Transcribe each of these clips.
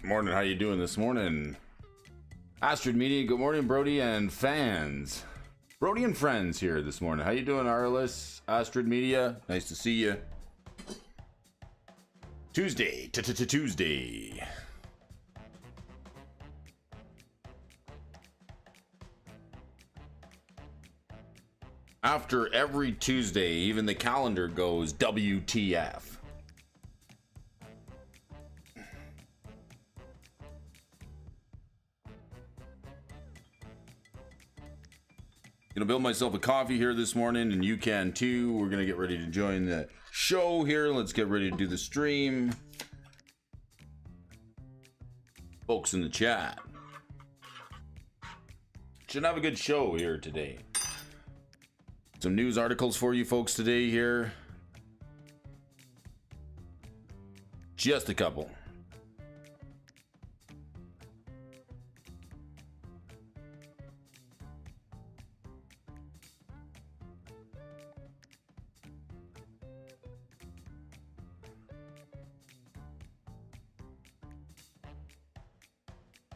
Morning, how you doing this morning? Astrid Media, good morning, Brody and fans. Brody and friends here this morning. How you doing, Arliss? Astrid Media, nice to see you. Tuesday. After every Tuesday, even the calendar goes WTF. Gonna build myself a coffee here this morning, and you can too. We're gonna get ready to join the show here. Let's get ready to do the stream. Folks in the chat. Should have a good show here today. Some news articles for you folks today here. Just a couple.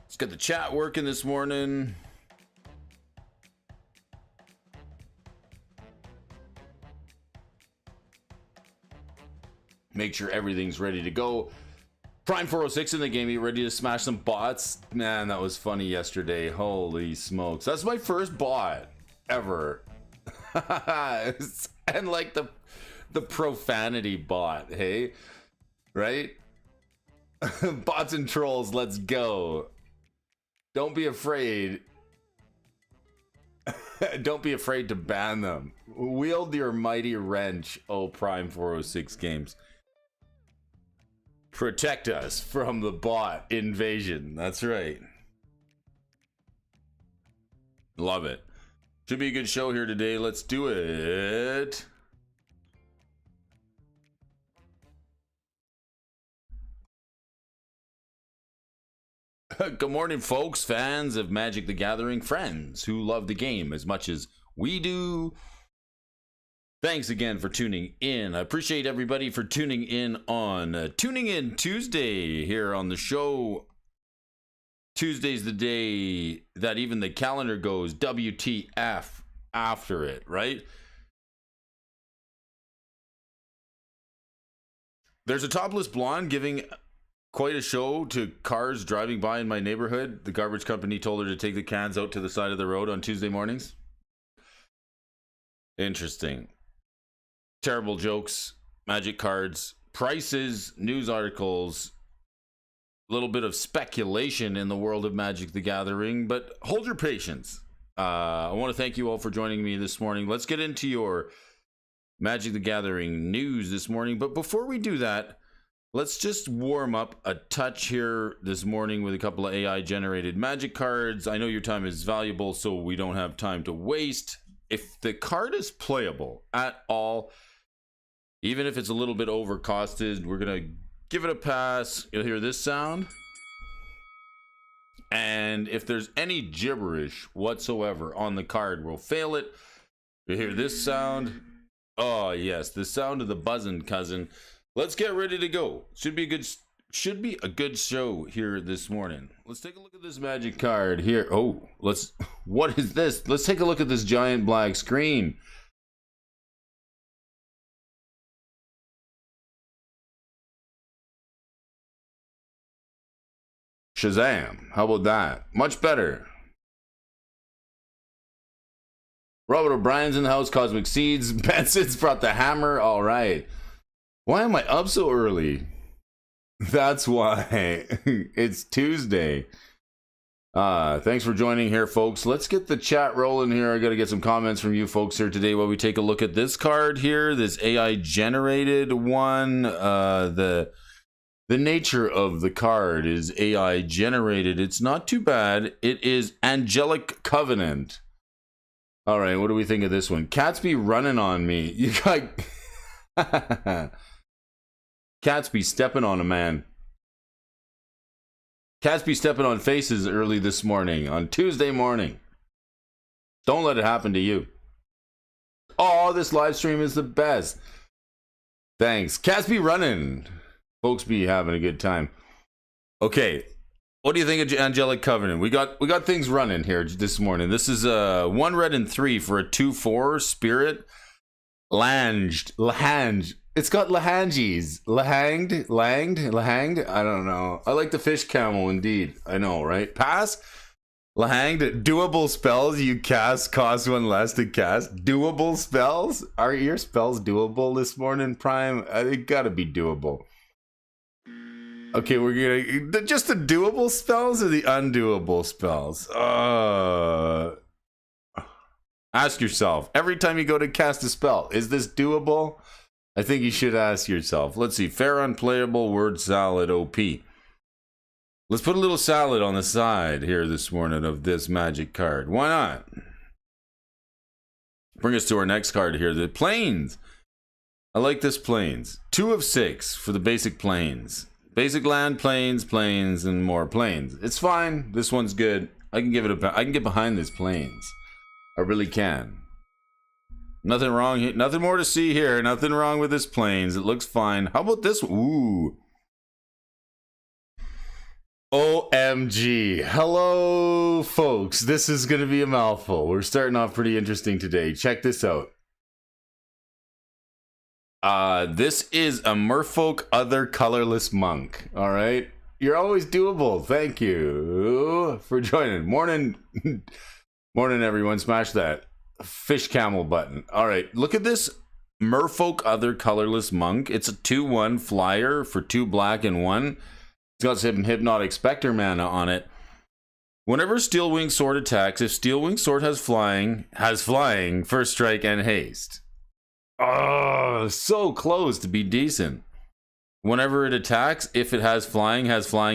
Let's get the chat working this morning. Make sure everything's ready to go. Prime 406 in the game. You ready to smash some bots? Man, that was funny yesterday. Holy smokes. That's my first bot ever. And like the profanity bot, hey? Right? Bots and trolls, let's go. Don't be afraid. Don't be afraid to ban them. Wield your mighty wrench, oh Prime 406 games. Protect us from the bot invasion. That's right. Love it. Should be a good show here today. Let's do it. Good morning, folks, fans of Magic the Gathering, friends who love the game as much as we do. Thanks again for tuning in. I appreciate everybody for tuning in on Tuning In Tuesday here on the show. Tuesday's the day that even the calendar goes WTF after it, right? There's a topless blonde giving quite a show to cars driving by in my neighborhood. The garbage company told her to take the cans out to the side of the road on Tuesday mornings. Interesting. Terrible jokes, magic cards, prices, news articles, a little bit of speculation in the world of Magic the Gathering, but hold your patience. I want to thank you all for joining me this morning. Let's get into your Magic the Gathering news this morning. But before we do that, let's just warm up a touch here this morning with a couple of AI generated magic cards. I know your time is valuable, so we don't have time to waste. If the card is playable at all, even if it's a little bit overcosted, we're gonna give it a pass. You'll hear this sound. And if there's any gibberish whatsoever on the card, we'll fail it. You'll hear this sound. Oh yes, the sound of the buzzing cousin. Let's get ready to go. Should be a good show here this morning. Let's take a look at this magic card here. Oh, what is this? Let's take a look at this giant black screen. Shazam. How about that? Much better. Robert O'Brien's in the house. Cosmic Seeds. Benson's brought the hammer. All right. Why am I up so early? That's why. It's Tuesday. Thanks for joining here, folks. Let's get the chat rolling here. I got to get some comments from you folks here today while we take a look at this card here, this AI generated one. The nature of the card is AI generated. It's not too bad. It is Angelic Covenant. All right, what do we think of this one? Cats be running on me. You got Cats be stepping on a man. Cats be stepping on faces early this morning, on Tuesday morning. Don't let it happen to you. Oh, this live stream is the best. Thanks. Cats be running. Folks be having a good time. Okay, What do you think of Angelic Covenant? We got things running here this morning. This is 1 red and 3 for a 2/4 spirit. Lahanged. It's got Lahanges. Lahanged. I don't know. I like the fish camel indeed. I know, right? Pass. Lahanged. Doable spells you cast cost 1 less to cast. Doable spells? Are your spells doable this morning, Prime? They gotta be doable. Okay, we're gonna just the doable spells or the undoable spells? Ask yourself every time you go to cast a spell, is this doable? I think you should ask yourself. Let's see, fair, unplayable, word salad, OP. Let's put a little salad on the side here this morning of this magic card. Why not? Bring us to our next card here, the plains. I like this plains. 2 of 6 for the basic plains. Basic land, plains, and more plains. It's fine. This one's good. I can give it a. I can get behind this plains. I really can. Nothing wrong here. Nothing more to see here. Nothing wrong with this plains. It looks fine. How about this? Ooh. OMG. Hello, folks. This is going to be a mouthful. We're starting off pretty interesting today. Check this out. This is a Merfolk Other Colorless Monk. All right. You're always doable. Thank you for joining. Morning. Morning, everyone. Smash that fish camel button. All right. Look at this Merfolk Other Colorless Monk. It's a 2/1 flyer for 2 black and 1. It's got some Hypnotic Spectre mana on it. Whenever Steelwing Sword attacks, if Steelwing Sword has flying, first strike and haste. Oh, so close to be decent. Whenever it attacks, if it has flying,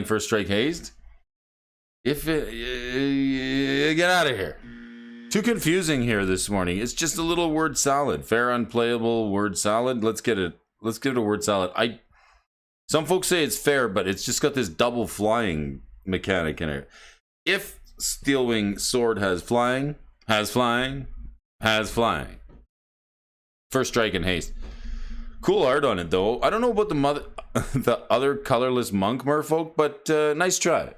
first strike, haste. If it get out of here. Too confusing here this morning. It's just a little word salad. Fair, unplayable, word salad. Let's get it a word salad. Some folks say it's fair, but it's just got this double flying mechanic in it. If Steelwing Sword has flying. First strike and haste. Cool art on it though. I don't know about the other colorless monk merfolk, but nice try.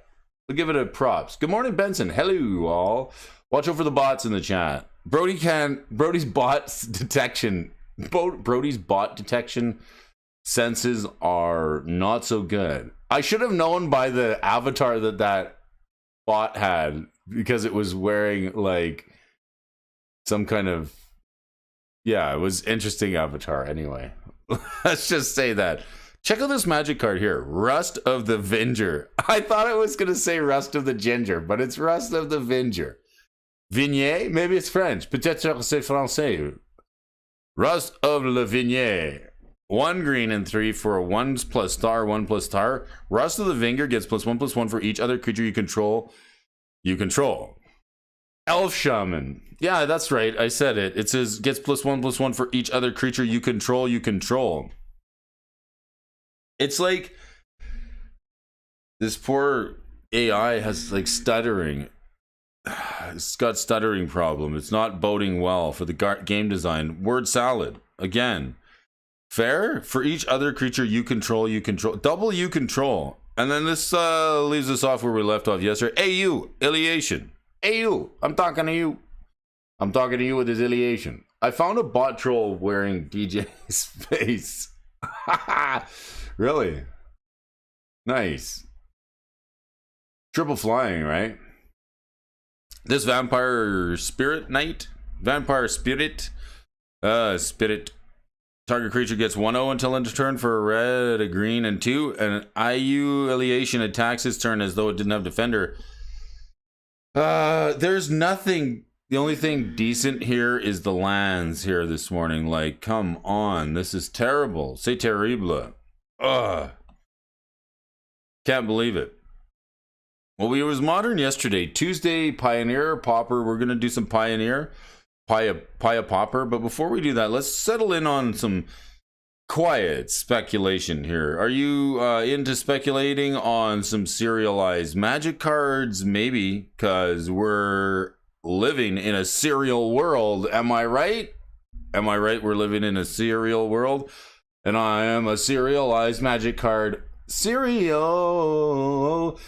We'll give it a props. Good morning, Benson. Hello, all. Watch out for the bots in the chat. Brody's bot detection senses are not so good. I should have known by the avatar that bot had, because it was wearing like some kind of, yeah, it was interesting avatar anyway. Let's just say that. Check out this magic card here. Rust of the Vinger. I thought it was going to say Rust of the Ginger, but it's Rust of the Vinger. Vignier? Maybe it's French. Peut-être c'est français. Rust of le Vignier. 1 green and 3 for a 1+star, 1+star. Rust of the Vinger gets +1/+1 for each other creature you control. Elf Shaman. Yeah, that's right. I said it. It says gets +1/+1 for each other creature you control. It's like this poor AI has like stuttering. It's got stuttering problem. It's not boding well for the game design. Word salad again. Fair for each other creature you control. Double you control. And then this leaves us off where we left off yesterday. AU Iliation. AU. I'm talking to you. I'm talking to you with his Iliation. I found a bot troll wearing DJ's face. Really? Nice. Triple flying, right? This Vampire Spirit Knight. Spirit. Target creature gets 1/0 until end of turn for a red, a green, and 2. And IU Iliation attacks his turn as though it didn't have defender. There's nothing. The only thing decent here is the lands here this morning. Like, come on. This is terrible. C'est terrible. Ugh. Can't believe it. Well, we was modern yesterday. Tuesday, Pioneer, Pauper. We're going to do some Pioneer. Pia Pauper. But before we do that, let's settle in on some quiet speculation here. Are you into speculating on some serialized magic cards? Maybe, because we're living in a serial world. Am I right? We're living in a serial world. And I am a serialized magic card. Serial.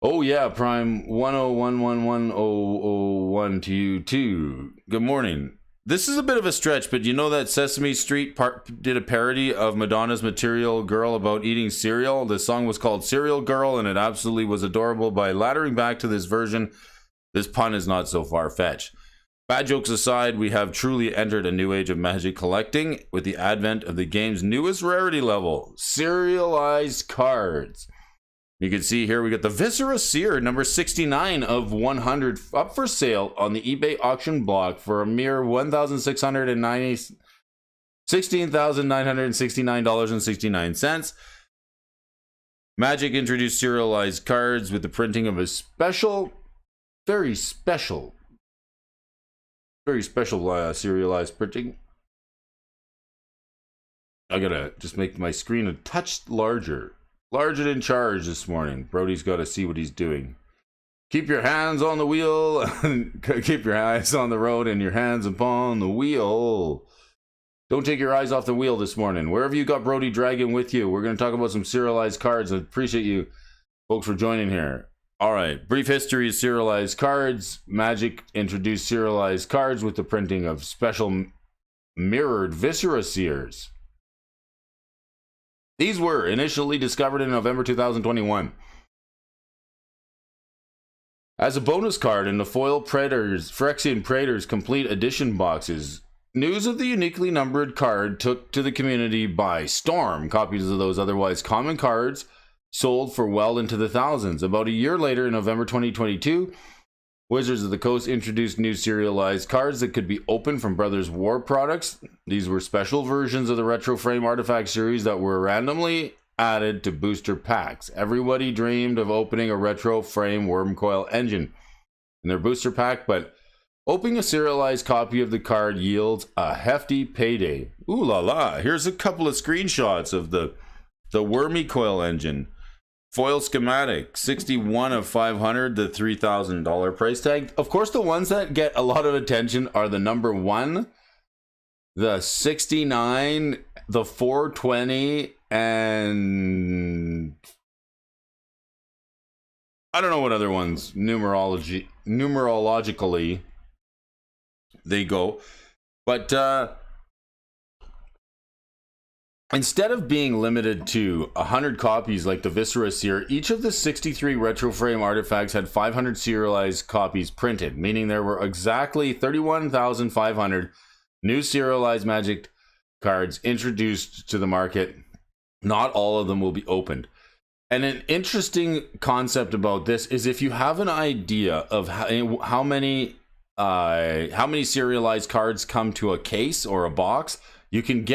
Oh yeah, Prime 101110001 to you too. Good morning. This is a bit of a stretch, but you know that Sesame Street did a parody of Madonna's Material Girl about eating cereal? The song was called Cereal Girl, and it absolutely was adorable. By laddering back to this version, this pun is not so far-fetched. Bad jokes aside, we have truly entered a new age of Magic collecting with the advent of the game's newest rarity level, serialized cards. You can see here we got the Viscera Seer, number 69 of 100, up for sale on the eBay auction block for a mere $16,969.69. Magic introduced serialized cards with the printing of a special, very special serialized printing. I gotta just make my screen a touch larger. Larger than charge this morning. Brody's got to see what he's doing. Keep your hands on the wheel. Keep your eyes on the road and your hands upon the wheel. Don't take your eyes off the wheel this morning. Wherever you got Brody dragging with you, we're going to talk about some serialized cards. I appreciate you folks for joining here. All right. Brief history of serialized cards. Magic introduced serialized cards with the printing of special mirrored Viscera Seers. These were initially discovered in November 2021. As a bonus card in the foil Phyrexian Praetors complete edition boxes, news of the uniquely numbered card took to the community by storm. Copies of those otherwise common cards sold for well into the thousands. About a year later, in November 2022, Wizards of the Coast introduced new serialized cards that could be opened from Brothers War products. These were special versions of the Retro Frame Artifact series that were randomly added to booster packs. Everybody dreamed of opening a Retro Frame Wormcoil engine in their booster pack, but opening a serialized copy of the card yields a hefty payday. Ooh la la, here's a couple of screenshots of the Wormcoil engine. Foil schematic, 61 of 500, the $3,000 price tag. Of course, the ones that get a lot of attention are the number 1, the 69, the 420, and I don't know what other ones numerologically they go. But instead of being limited to 100 copies like the Viscera Seer, each of the 63 Retro Frame artifacts had 500 serialized copies printed, meaning there were exactly 31,500 new serialized Magic cards introduced to the market. Not all of them will be opened. And an interesting concept about this is if you have an idea of how many serialized cards come to a case or a box, you can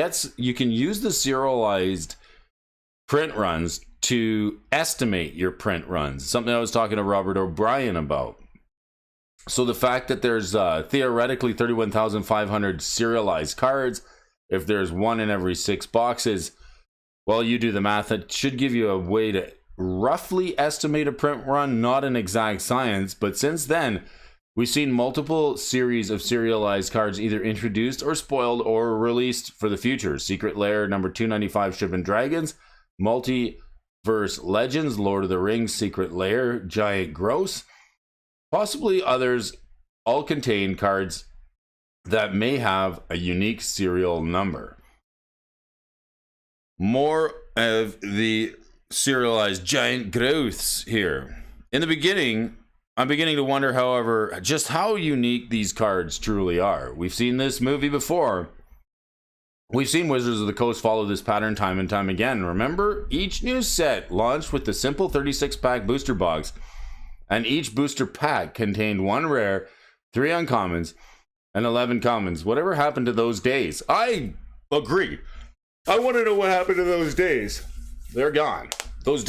use the serialized print runs to estimate your print runs. Something I was talking to Robert O'Brien about. So the fact that there's theoretically 31,500 serialized cards, if there's one in every 6 boxes, well, you do the math. It should give you a way to roughly estimate a print run, not an exact science. But since then, we've seen multiple series of serialized cards either introduced or spoiled or released for the future. Secret Lair number 295 Shipping Dragons, Multiverse Legends, Lord of the Rings Secret Lair, Giant Gross. Possibly others all contain cards that may have a unique serial number. More of the serialized giant growths here. In the beginning, I'm beginning to wonder, however, just how unique these cards truly are. We've seen this movie before. We've seen Wizards of the Coast follow this pattern time and time again. Remember, each new set launched with the simple 36-pack booster box, and each booster pack contained 1 rare, 3 uncommons, and 11 commons. Whatever happened to those days? I agree. I want to know what happened to those days. They're gone. Those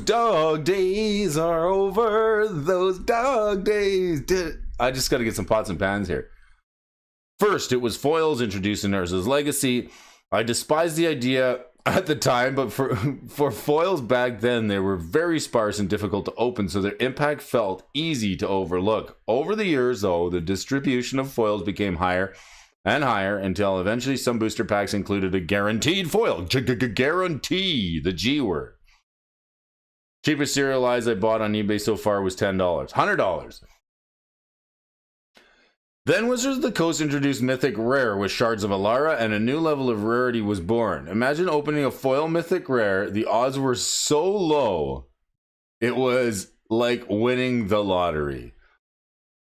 dog days are over. Those dog days. I just got to get some pots and pans here. First, it was foils introduced in Urza's Legacy. I despised the idea at the time, but for foils back then, they were very sparse and difficult to open, so their impact felt easy to overlook. Over the years, though, the distribution of foils became higher and higher until eventually some booster packs included a guaranteed foil. Guarantee, the G word. Cheapest serialized I bought on eBay so far was $10. $100. Then Wizards of the Coast introduced Mythic Rare with Shards of Alara, and a new level of rarity was born. Imagine opening a foil Mythic Rare. The odds were so low, it was like winning the lottery.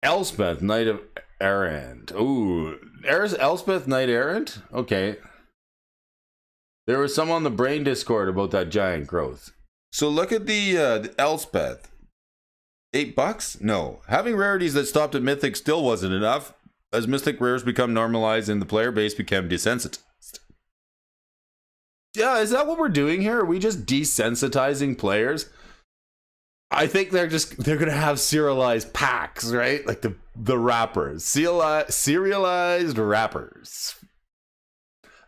Elspeth, Knight of Errant. Ooh, Elspeth, Knight Errant? Okay. There was some on the Brain Discord about that giant growth. So look at the Elspeth. $8? No. Having rarities that stopped at Mythic still wasn't enough, as Mythic Rares become normalized and the player base became desensitized. Yeah, is that what we're doing here? Are we just desensitizing players? I think they're gonna have serialized packs, right? Like the wrappers. Serialized wrappers.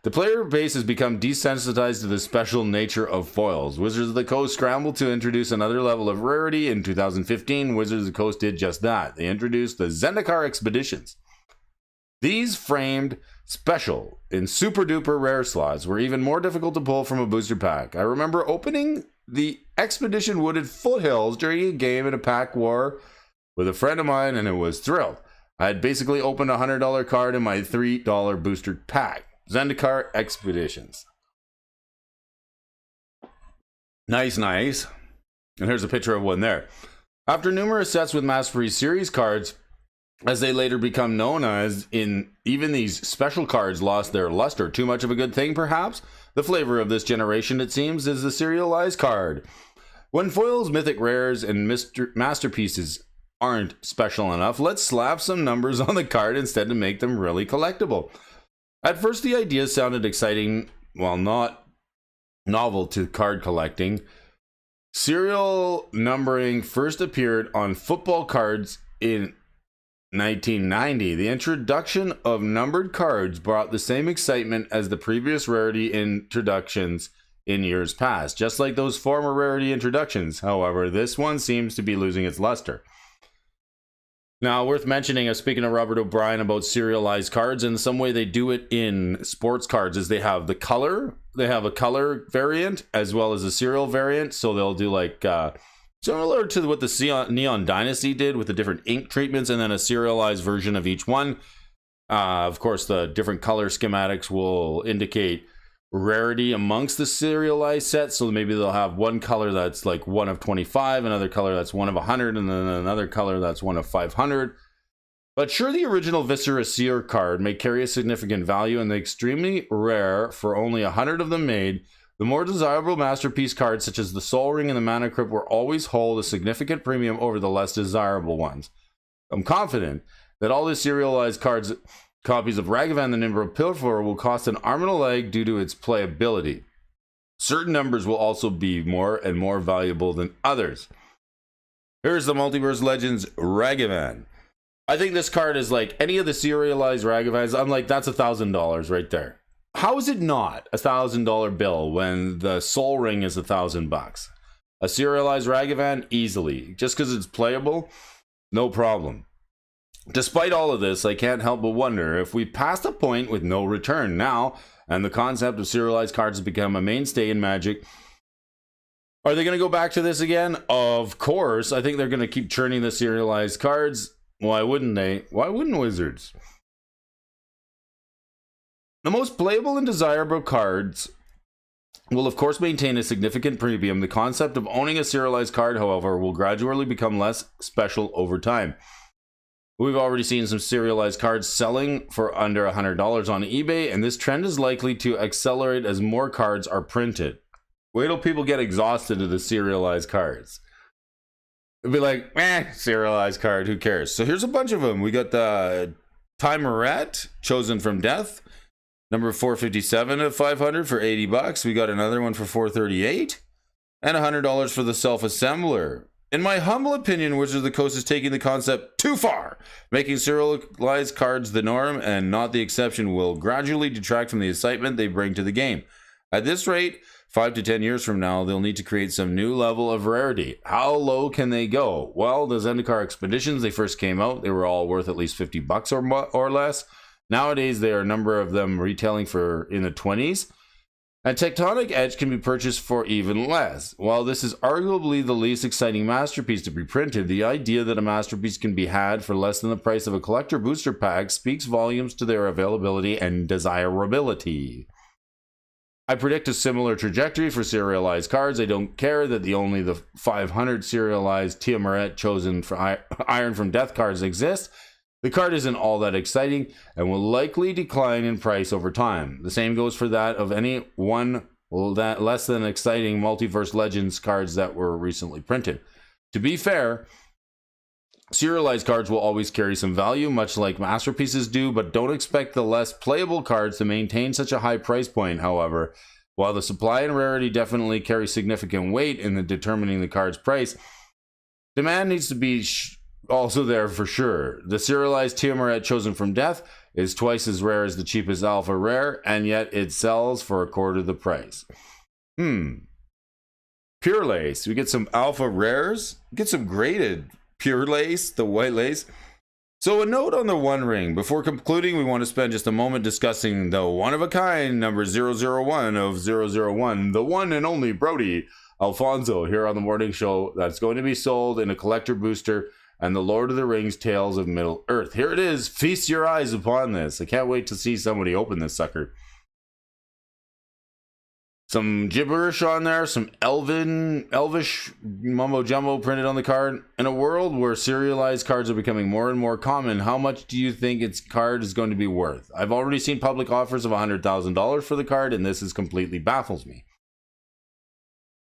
The player base has become desensitized to the special nature of foils. Wizards of the Coast scrambled to introduce another level of rarity. In 2015, Wizards of the Coast did just that. They introduced the Zendikar Expeditions. These framed special in super duper rare slots were even more difficult to pull from a booster pack. I remember opening the Expedition Wooded Foothills during a game in a pack war with a friend of mine, and it was thrilled. I had basically opened a $100 card in my $3 booster pack. Zendikar Expeditions. Nice. And here's a picture of one there. After numerous sets with Mastery Series cards, as they later become known as, in even these special cards lost their luster. Too much of a good thing, perhaps? The flavor of this generation, it seems, is the serialized card. When foils, mythic rares, and masterpieces aren't special enough, let's slap some numbers on the card instead to make them really collectible. At first, the idea sounded exciting, while not novel to card collecting. Serial numbering first appeared on football cards in 1990. The introduction of numbered cards brought the same excitement as the previous rarity introductions in years past. Just like those former rarity introductions, however, this one seems to be losing its luster. Now, worth mentioning, speaking of Robert O'Brien about serialized cards, in some way they do it in sports cards, is they have a color variant as well as a serial variant. So they'll do like similar to what the Neon Dynasty did with the different ink treatments, and then a serialized version of each one. Of course, the different color schematics will indicate rarity amongst the serialized sets. So maybe they'll have one color that's like 1 of 25, another color that's 1 of 100, and then another color that's 1 of 500. But sure, the original Viscera Seer card may carry a significant value, and the extremely rare, for only 100 of them made, the more desirable masterpiece cards such as the Soul Ring and the Mana Crypt will always hold a significant premium over the less desirable ones. I'm confident that all the serialized cards, copies of Ragavan the Nimble Pilfer, will cost an arm and a leg due to its playability. Certain numbers will also be more and more valuable than others. Here's the Multiverse Legends Ragavan. I think this card is like any of the serialized Ragavans. I'm like, that's $1,000 right there. How is it not a $1,000 bill when the Soul Ring is $1,000? A serialized Ragavan, easily. Just because it's playable, no problem. Despite all of this, I can't help but wonder if we passed a point with no return now, and the concept of serialized cards has become a mainstay in Magic. Are they going to go back to this again? Of course. I think they're going to keep churning the serialized cards. Why wouldn't they? Why wouldn't Wizards? The most playable and desirable cards will of course maintain a significant premium. The concept of owning a serialized card, however, will gradually become less special over time. We've already seen some serialized cards selling for under $100 on eBay, and this trend is likely to accelerate as more cards are printed. Wait till people get exhausted of the serialized cards. It'll be like, serialized card, who cares? So here's a bunch of them. We got the Timuret, Chosen from Death. Number 457 of 500 for $80. We got another one for $438, and $100 for the Self-Assembler. In my humble opinion, Wizards of the Coast is taking the concept too far. Making serialized cards the norm and not the exception will gradually detract from the excitement they bring to the game. At this rate, 5 to 10 years from now, they'll need to create some new level of rarity. How low can they go? Well, the Zendikar Expeditions, they first came out, they were all worth at least $50 or less. Nowadays, there are a number of them retailing for in the 20s. A Tectonic Edge can be purchased for even less. While this is arguably the least exciting masterpiece to be printed, the idea that a masterpiece can be had for less than the price of a collector booster pack speaks volumes to their availability and desirability. I predict a similar trajectory for serialized cards. I don't care that only the 500 serialized Tiamat chosen for Iron from Death cards exist. The card isn't all that exciting and will likely decline in price over time. The same goes for that of any one that less than exciting Multiverse Legends cards that were recently printed. To be fair, serialized cards will always carry some value, much like masterpieces do, but don't expect the less playable cards to maintain such a high price point. However, while the supply and rarity definitely carry significant weight in determining the card's price, demand needs to be also there for sure. The serialized Tiamat chosen from Death is twice as rare as the cheapest alpha rare, and yet it sells for a quarter the price. Pure lace. We get some alpha rares. Get some graded pure lace, the white lace. So a note on the One Ring. Before concluding, we want to spend just a moment discussing the one-of-a-kind number 001 of 001, the one and only Brody Alphonso here on the morning show that's going to be sold in a collector booster and the Lord of the Rings Tales of Middle-earth. Here it is. Feast your eyes upon this. I can't wait to see somebody open this sucker. Some gibberish on there, some elvish mumbo jumbo printed on the card. In a world where serialized cards are becoming more and more common, how much do you think its card is going to be worth? I've already seen public offers of $100,000 for the card, and this completely baffles me.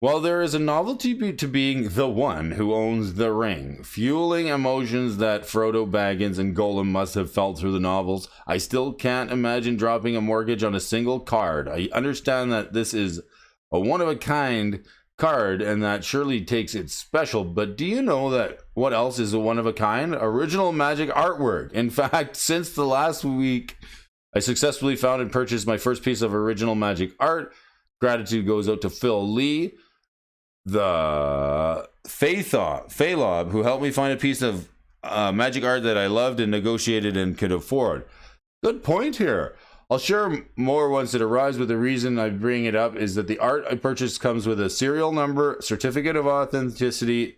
While there is a novelty to being the one who owns the ring, fueling emotions that Frodo Baggins and Gollum must have felt through the novels, I still can't imagine dropping a mortgage on a single card. I understand that this is a one-of-a-kind card and that surely takes it special, but do you know that what else is a one-of-a-kind? Original Magic artwork. In fact, since the last week, I successfully found and purchased my first piece of original Magic art. Gratitude goes out to Phil Lee, the Phalob, who helped me find a piece of magic art that I loved and negotiated and could afford. Good point here. I'll share more once it arrives, but the reason I bring it up is that the art I purchased comes with a serial number, certificate of authenticity,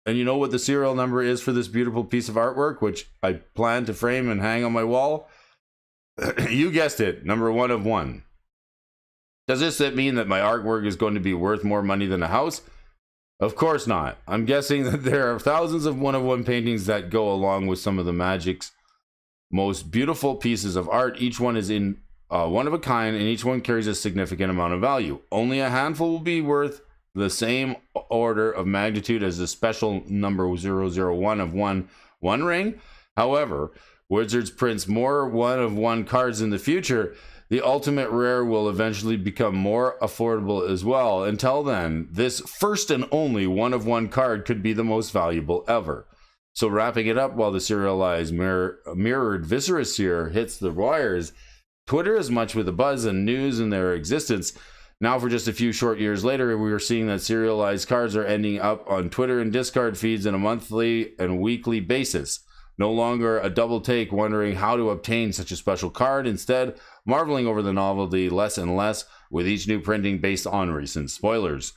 and you know what the serial number is for this beautiful piece of artwork, which I plan to frame and hang on my wall? You guessed it, number 1 of 1. Does this mean that my artwork is going to be worth more money than a house? Of course not. I'm guessing that there are thousands of one-of-one paintings that go along with some of the Magic's most beautiful pieces of art. Each one is in one of a kind, and each one carries a significant amount of value. Only a handful will be worth the same order of magnitude as the special number 001 of One Ring. However, Wizards prints more one-of-one cards in the future. The ultimate rare will eventually become more affordable as well. Until then, this first and only one-of-one card could be the most valuable ever. So wrapping it up while the serialized mirrored Viscera hits the wires, Twitter is much with the buzz and news in their existence. Now for just a few short years later, we are seeing that serialized cards are ending up on Twitter and Discord feeds on a monthly and weekly basis. No longer a double take wondering how to obtain such a special card, instead marveling over the novelty less and less with each new printing based on recent spoilers.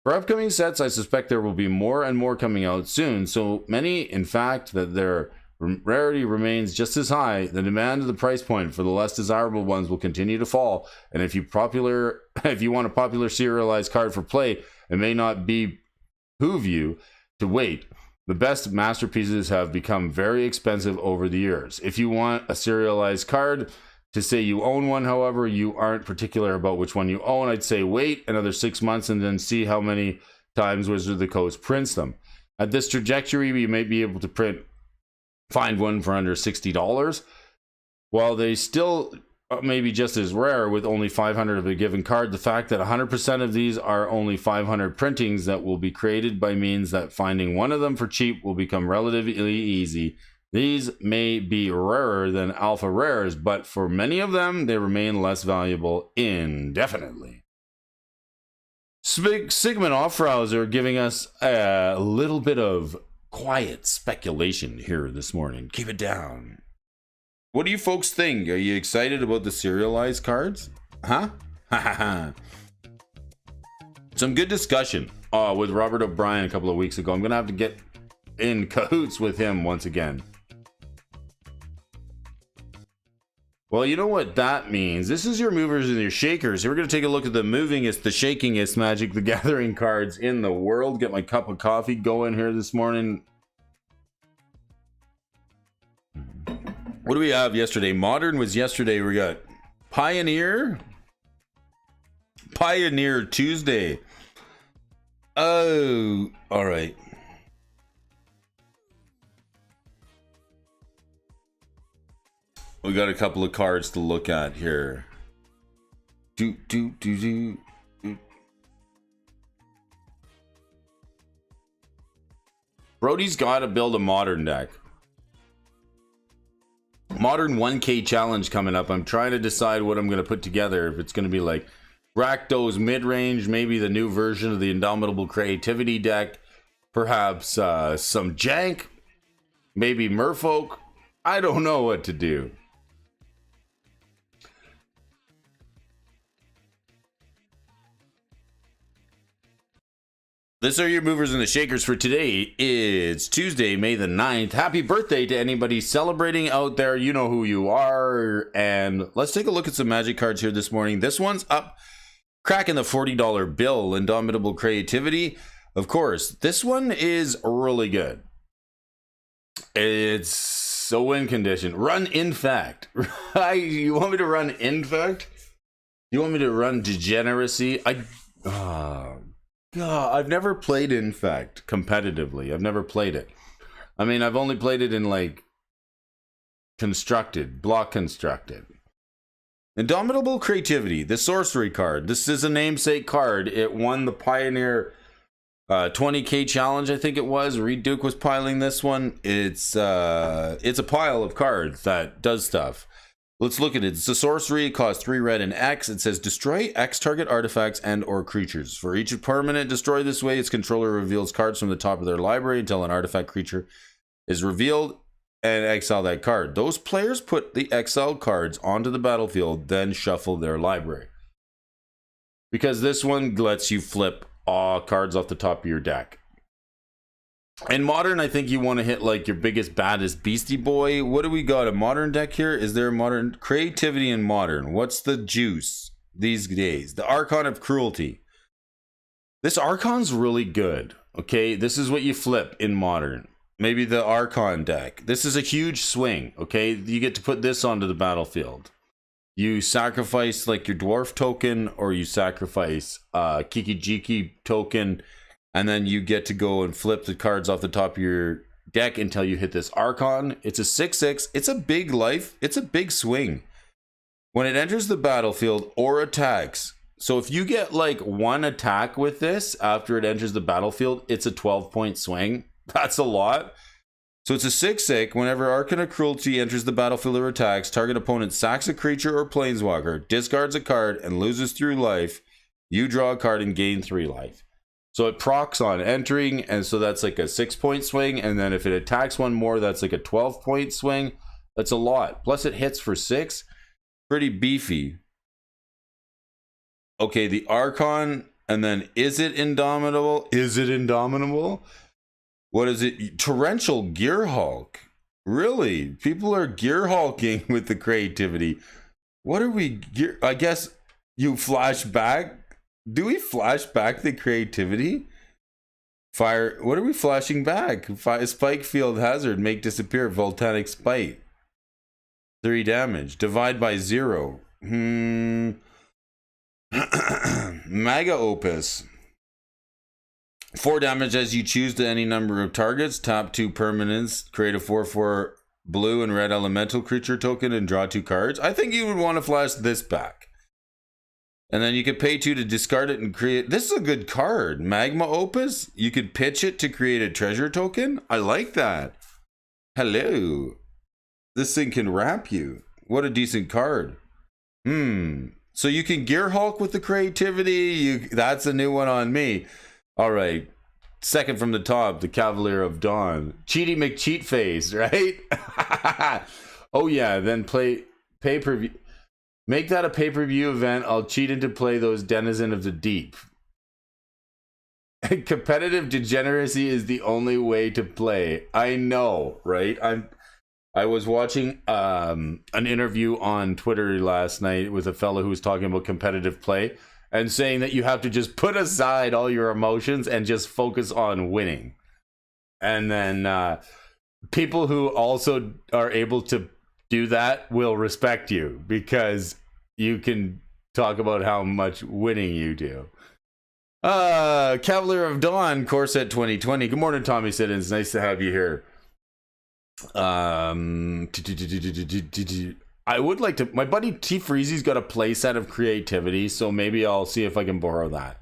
For upcoming sets, I suspect there will be more and more coming out soon, so many, in fact, that their rarity remains just as high. The demand of the price point for the less desirable ones will continue to fall, and if you want a popular serialized card for play, it may not behoove you to wait. The best masterpieces have become very expensive over the years. If you want a serialized card to say you own one, however, you aren't particular about which one you own, I'd say wait another 6 months and then see how many times Wizard of the Coast prints them. At this trajectory, we may be able to find one for under $60. While they still may be just as rare with only 500 of a given card, the fact that 100% of these are only 500 printings that will be created by means that finding one of them for cheap will become relatively easy. These may be rarer than alpha rares, but for many of them, they remain less valuable indefinitely. Sigmund Offrauser giving us a little bit of quiet speculation here this morning. Keep it down. What do you folks think? Are you excited about the serialized cards? Huh? Some good discussion with Robert O'Brien a couple of weeks ago. I'm gonna have to get in cahoots with him once again. Well, you know what that means. This is your movers and your shakers. So we're going to take a look at the movingest, the shakingest Magic the Gathering cards in the world. Get my cup of coffee going here this morning. What do we have yesterday? Modern was yesterday. We got Pioneer Tuesday. Oh, all right. We got a couple of cards to look at here. Brody's got to build a modern deck. Modern 1K challenge coming up. I'm trying to decide what I'm going to put together. If it's going to be like Rakdos mid-range, maybe the new version of the Indomitable Creativity deck, perhaps some jank, maybe Merfolk. I don't know what to do. This are your movers and the shakers for today. It's Tuesday, May the 9th. Happy birthday to anybody celebrating out there. You know who you are. And let's take a look at some Magic cards here this morning. This one's up, cracking the $40 bill. Indomitable Creativity. Of course, this one is really good. It's a win condition. Run Infect. You want me to run Infect? You want me to run Degeneracy? God, I've never played Infect competitively. I've never played it. I mean, I've only played it in like block constructed. Indomitable Creativity, the sorcery card. This is a namesake card. It won the Pioneer 20K challenge, I think it was. Reed Duke was piling this one. It's a pile of cards that does stuff. Let's look at it. It's a sorcery. It costs 3 red and X. It says destroy X target artifacts and or creatures. For each permanent destroyed this way, its controller reveals cards from the top of their library until an artifact creature is revealed and exile that card. Those players put the exiled cards onto the battlefield, then shuffle their library. Because this one lets you flip cards off the top of your deck. In Modern, I think you want to hit like your biggest, baddest Beastie Boy. What do we got? A Modern deck here? Is there a Modern? Creativity in Modern. What's the juice these days? The Archon of Cruelty. This Archon's really good. Okay, this is what you flip in Modern. Maybe the Archon deck. This is a huge swing. Okay, you get to put this onto the battlefield. You sacrifice like your Dwarf token, or you sacrifice Kiki Jiki token, and then you get to go and flip the cards off the top of your deck until you hit this Archon. It's a 6/6. It's a big life. It's a big swing. When it enters the battlefield or attacks, so if you get like one attack with this after it enters the battlefield, it's a 12-point swing. That's a lot. So it's a 6/6. Whenever Archon of Cruelty enters the battlefield or attacks, target opponent sacks a creature or planeswalker, discards a card, and loses 3 life. You draw a card and gain 3 life. So it procs on entering, and so that's like a 6-point swing. And then if it attacks one more, that's like a 12-point swing. That's a lot. Plus it hits for 6. Pretty beefy. Okay, the Archon, and then is it Indomitable? Is it Indomitable? What is it? Torrential Gearhulk. Really? People are Gearhulking with the creativity. What are we? I guess you flash back. Do we flash back the creativity? Fire. What are we flashing back? Spike Field Hazard. Make disappear. Volcanic Spite. 3 damage. Divide by 0. Mega Opus. 4 damage as you choose to any number of targets. Tap 2 permanents. Create a 4/4 blue and red elemental creature token and draw 2 cards. I think you would want to flash this back. And then you could pay 2 to discard it and create. This is a good card. Magma Opus. You could pitch it to create a treasure token. I like that. Hello. This thing can wrap you. What a decent card. So you can Gearhulk with the creativity. That's a new one on me. All right. Second from the top, the Cavalier of Dawn. Cheaty McCheatface, right? Oh yeah. Then pay per view. Make that a pay-per-view event. I'll cheat into play those denizen of the deep. Competitive degeneracy is the only way to play. I know, right? I was watching an interview on Twitter last night with a fellow who was talking about competitive play and saying that you have to just put aside all your emotions and just focus on winning. And then people who also are able to do that will respect you because you can talk about how much winning you do. Cavalier of Dawn, Corset 2020. Good morning, Tommy Siddons. Nice to have you here. I would like to. My buddy T Freezy's got a playset of creativity, so maybe I'll see if I can borrow that.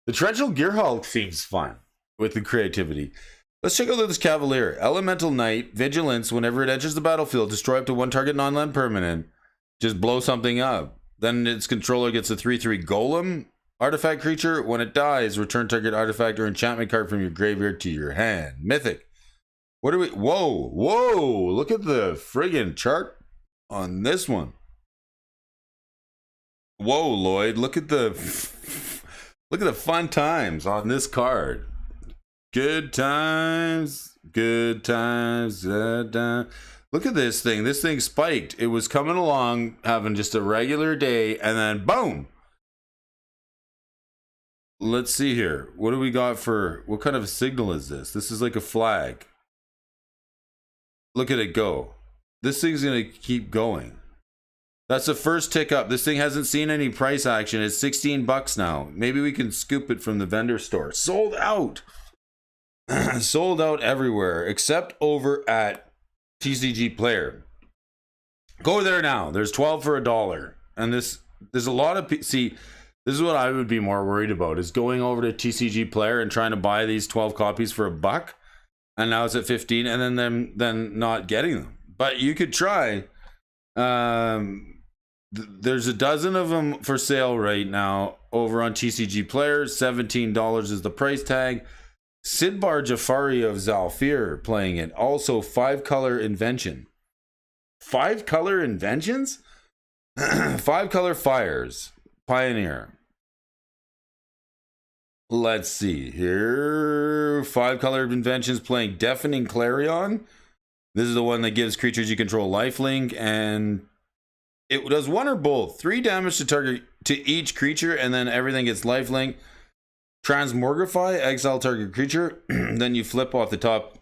The Torrential Gearhulk seems fun with the creativity. Let's check out this Cavalier. Elemental Knight, Vigilance. Whenever it enters the battlefield, destroy up to one target non-land permanent. Just blow something up. Then its controller gets a 3/3 Golem artifact creature. When it dies, return target artifact or enchantment card from your graveyard to your hand. Mythic. What are we? Whoa! Look at the friggin' chart on this one. Whoa, Lloyd! Look at the fun times on this card. Good times. Look at this thing. This thing spiked. It was coming along, having just a regular day, and then boom. Let's see here. What do we got for, what kind of a signal is this? This is like a flag. Look at it go. This thing's going to keep going. That's the first tick up. This thing hasn't seen any price action. It's $16 now. Maybe we can scoop it from the vendor store. Sold out. Sold out everywhere except over at TCG Player. Go there now. There's 12 for $1. And there's a lot of see, this is what I would be more worried about, is going over to TCG Player and trying to buy these 12 copies for $1, and now it's at 15, and then not getting them. But you could try. There's a dozen of them for sale right now over on TCG Player. $17 is the price tag. Sidbar Jafari of Zalfir playing it. Also 5-color invention. 5-color inventions? 5-color fires. Pioneer. Let's see here. 5-color inventions playing Deafening Clarion. This is the one that gives creatures you control lifelink, and it does one or both. 3 damage to target to each creature, and then everything gets lifelink. Transmogrify, exile target creature. Then you flip off the top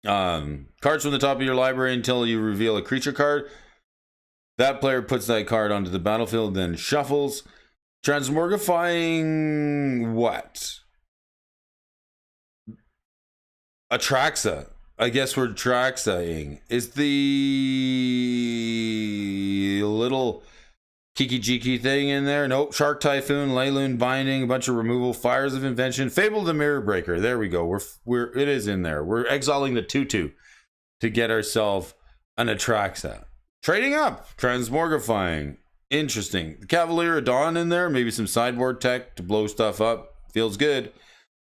cards from the top of your library until you reveal a creature card. That player puts that card onto the battlefield, then shuffles. Transmogrifying what? Atraxa. I guess we're Traxaing. Is the little Kiki-Jiki thing in there? Nope. Shark Typhoon, Leyloon Binding, a bunch of removal, Fires of Invention, Fable the Mirror Breaker. There we go. It is in there. We're exiling the 2/2 to get ourselves an Atraxa. Trading up. Transmogrifying. Interesting. The Cavalier of Dawn in there. Maybe some sideboard tech to blow stuff up. Feels good.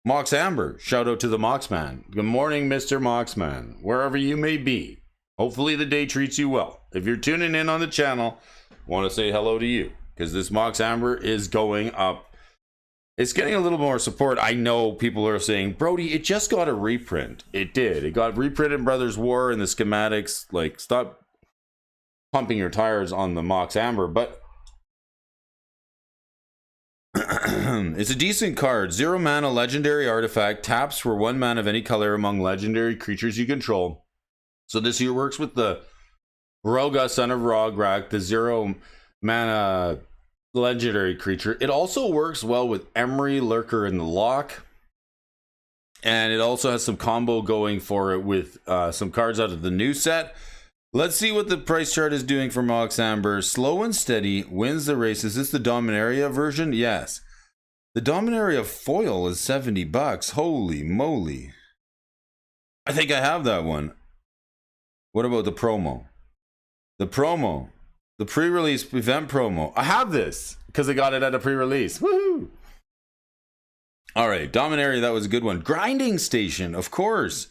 Mox Amber. Shout out to the Moxman. Good morning, Mr. Moxman. Wherever you may be. Hopefully the day treats you well. If you're tuning in on the channel, want to say hello to you, because this Mox Amber is going up. It's getting a little more support. I know people are saying, Brody, it just got a reprint. It did. It got reprinted in Brothers War and the schematics. Like, stop pumping your tires on the Mox Amber, but it's a decent card. 0 mana legendary artifact, taps for 1 mana of any color among legendary creatures you control. So this here works with the Roga, Son of Rograk, the 0 mana legendary creature. It also works well with Emery, Lurker, and the Lock. And it also has some combo going for it with some cards out of the new set. Let's see what the price chart is doing for Mox Amber. Slow and steady, wins the race. Is this the Dominaria version? Yes. The Dominaria foil is $70. Holy moly. I think I have that one. What about the promo? The promo. The pre-release event promo. I have this because I got it at a pre-release. Woohoo! All right, Dominaria, that was a good one. Grinding Station, of course.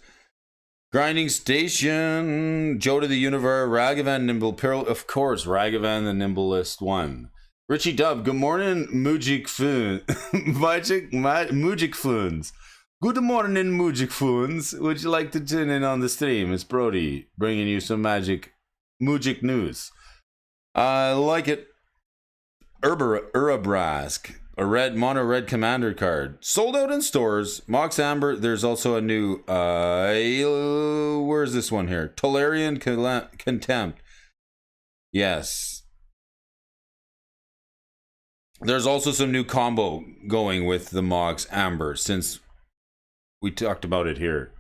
Grinding Station, Joe to the Univar, Ragavan, Nimble Pearl. Of course, Ragavan, the nimblest one. Richie Dub, good morning, Mujik Foon. Mujik Foons. Good morning, Mujik Foons. Would you like to tune in on the stream? It's Brody bringing you some Mujik news. I like it. Urabrask, a mono red commander card. Sold out in stores. Mox Amber, there's also a new, where's this one here? Tolarian Contempt. Yes. There's also some new combo going with the Mox Amber since we talked about it here.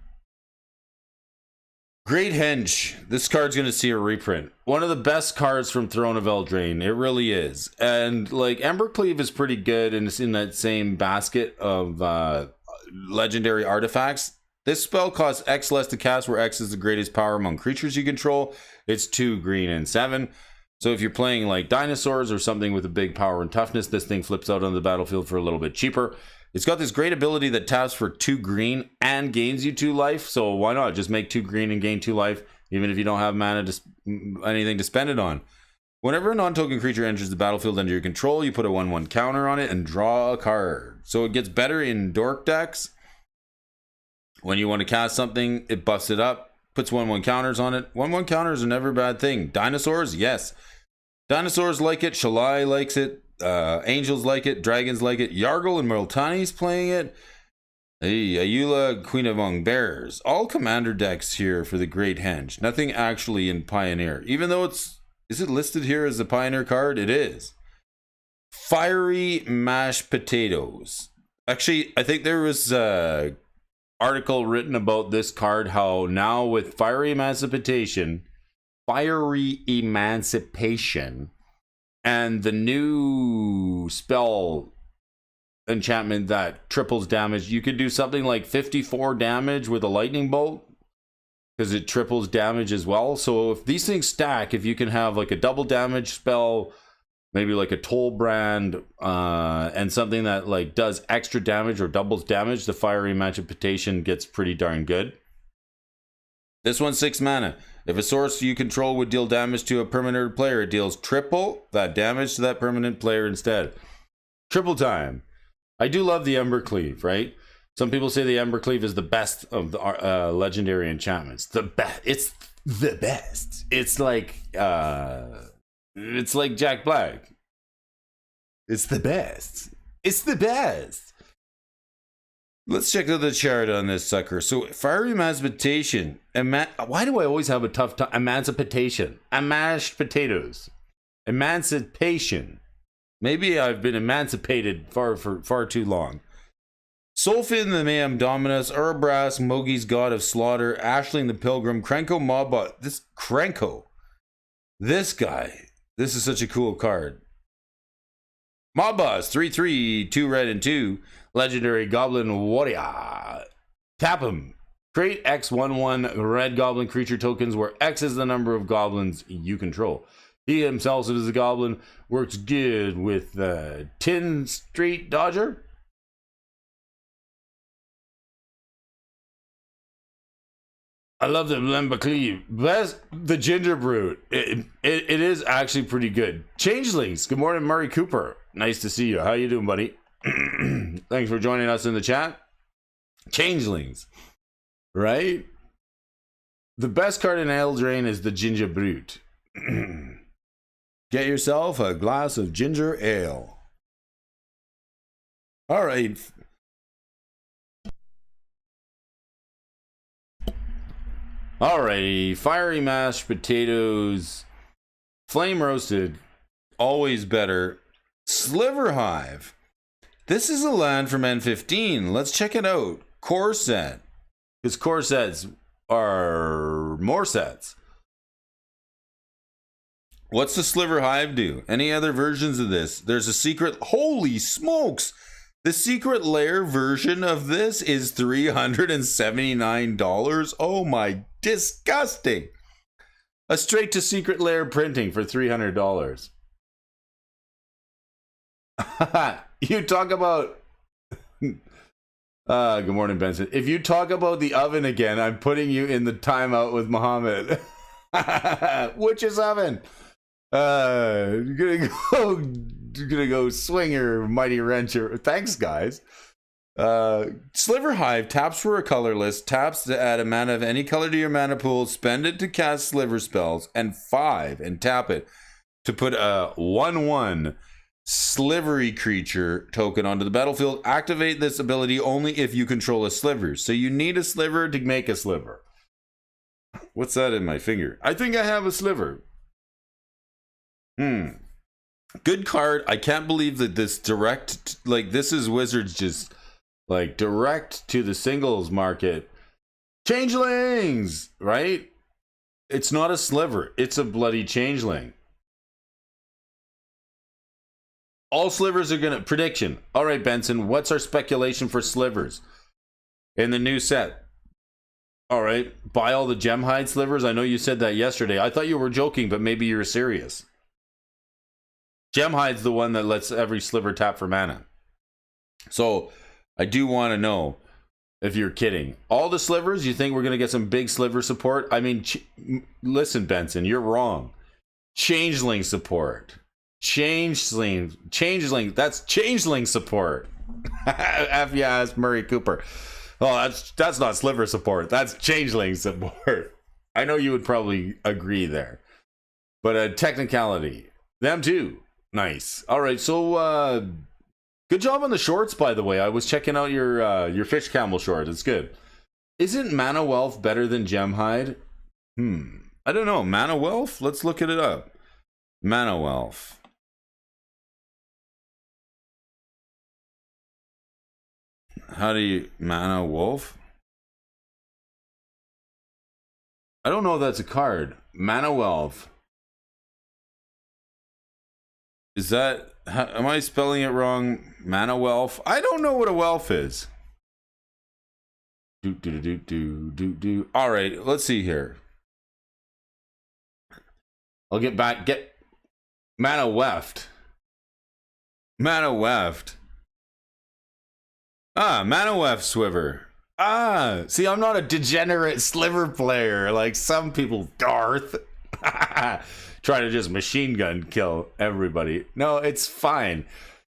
Great Henge. This card's going to see a reprint. One of the best cards from Throne of Eldraine. It really is. And like Embercleave is pretty good and it's in that same basket of legendary artifacts. This spell costs X less to cast, where X is the greatest power among creatures you control. It's 2 green and 7. So if you're playing like dinosaurs or something with a big power and toughness, this thing flips out on the battlefield for a little bit cheaper. It's got this great ability that taps for 2 green and gains you 2 life. So why not just make 2 green and gain 2 life, even if you don't have mana to anything to spend it on. Whenever a non-token creature enters the battlefield under your control, you put a 1/1 counter on it and draw a card. So it gets better in dork decks. When you want to cast something, it buffs it up, puts 1/1 counters on it. 1/1 counters are never a bad thing. Dinosaurs, yes. Dinosaurs like it. Shalai likes it. Angels like it, dragons like it, Yargle and Multani's playing it. Hey, Ayula, Queen Among Bears. All commander decks here for the Great Henge. Nothing actually in Pioneer. Even though is it listed here as a Pioneer card? It is. Fiery Mashed Potatoes. Actually, I think there was an article written about this card, how now with Fiery Emancipation, and the new spell enchantment that triples damage, you could do something like 54 damage with a lightning bolt because it triples damage as well. So if these things stack, if you can have like a double damage spell, maybe like a Toll Brand, and something that like does extra damage or doubles damage, the Fiery Emancipation gets pretty darn good. This one's 6 mana. If a source you control would deal damage to a permanent player, it deals triple that damage to that permanent player instead. Triple time. I do love the Embercleave, right? Some people say the Embercleave is the best of the legendary enchantments. It's the best. It's like Jack Black. It's the best. It's the best. Let's check out the chart on this sucker. So, Fiery Emancipation. Why do I always have a tough time? Emancipation. Mashed potatoes. Emancipation. Maybe I've been emancipated for far too long. Solfin the Mayhem Dominus, Urabras, Mogi's God of Slaughter, Ashling the Pilgrim, Krenko Mobbot. This Krenko. This guy. This is such a cool card. Mobbos, 3/3, 2 red and 2. Legendary Goblin Warrior. Tap him. Create X 1/1 red goblin creature tokens where X is the number of goblins you control. He himself is a goblin. Works good with the 10 Street Dodger. I love the Embercleave. Best the Ginger Brute. It is actually pretty good. Changelings. Good morning, Murray Cooper. Nice to see you. How you doing, buddy? Thanks for joining us in the chat. Changelings, right? The best card in Eldraine is the Ginger Brute. Get yourself a glass of ginger ale. All right. Alrighty, Fiery Mashed Potatoes, Flame Roasted, always better. Sliver Hive. This is a land from N15. Let's check it out. Core set. Because core sets are more sets. What's the Sliver Hive do? Any other versions of this? There's a secret. Holy smokes! The secret lair version of this is $379. Oh my, disgusting. A straight to secret lair printing for $300. You talk about Good morning, Benson. If you talk about the oven again, I'm putting you in the timeout with Muhammad. Which is oven? Gonna go swinger, mighty wrencher. Thanks, guys. Sliver Hive taps for a colorless, taps to add a mana of any color to your mana pool, spend it to cast sliver spells, and 5 and tap it to put a 1/1 slivery creature token onto the battlefield. Activate this ability only if you control a sliver. So you need a sliver to make a sliver. What's that in my finger? I think I have a sliver. Good card. I can't believe that this direct, like, this is Wizards just like direct to the singles market. Changelings, right? It's not a sliver. It's a bloody changeling. All slivers are gonna prediction. All right, Benson, what's our speculation for slivers in the new set? All right, buy all the Gemhide slivers. I know you said that yesterday. I thought you were joking, but maybe you're serious. Gemhide's the one that lets every sliver tap for mana. So I do want to know if you're kidding. All the slivers, you think we're going to get some big sliver support? I mean, listen, Benson, you're wrong. Changeling support. Changeling, that's changeling support. F yes, Murray Cooper. Oh, that's not sliver support. That's changeling support. I know you would probably agree there. But a technicality. Them too. Nice. All right, so good job on the shorts, by the way. I was checking out your fish camel short. It's good. Isn't Mana Wealth better than Gemhide? I don't know. Mana Wealth? Let's look it up. Mana Wealth. How do you Mana Wolf? I don't know if that's a card. Mana Wealth. Is that, am I spelling it wrong? Mana Wealth? I don't know what a wealth is. All right, let's see here. I'll get back. Get Mana Weft. Mana Weft. Mana Weft Sliver. See, I'm not a degenerate sliver player like some people, Darth. Try to just machine gun kill everybody. No, it's fine.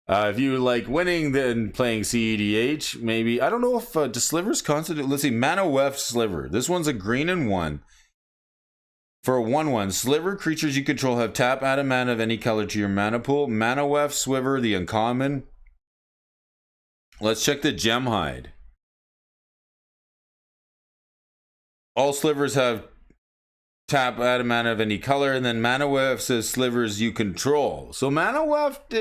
If you like winning, then playing CEDH, maybe. I don't know if the slivers constitute. Let's see, Mana Weft Sliver. This one's a green and 1. For a 1/1, sliver creatures you control have tap, add a mana of any color to your mana pool. Mana Weft Sliver, the uncommon. Let's check the Gemhide. All slivers have tap, add a mana of any color, and then Mana Weft says slivers you control. So Mana Weft,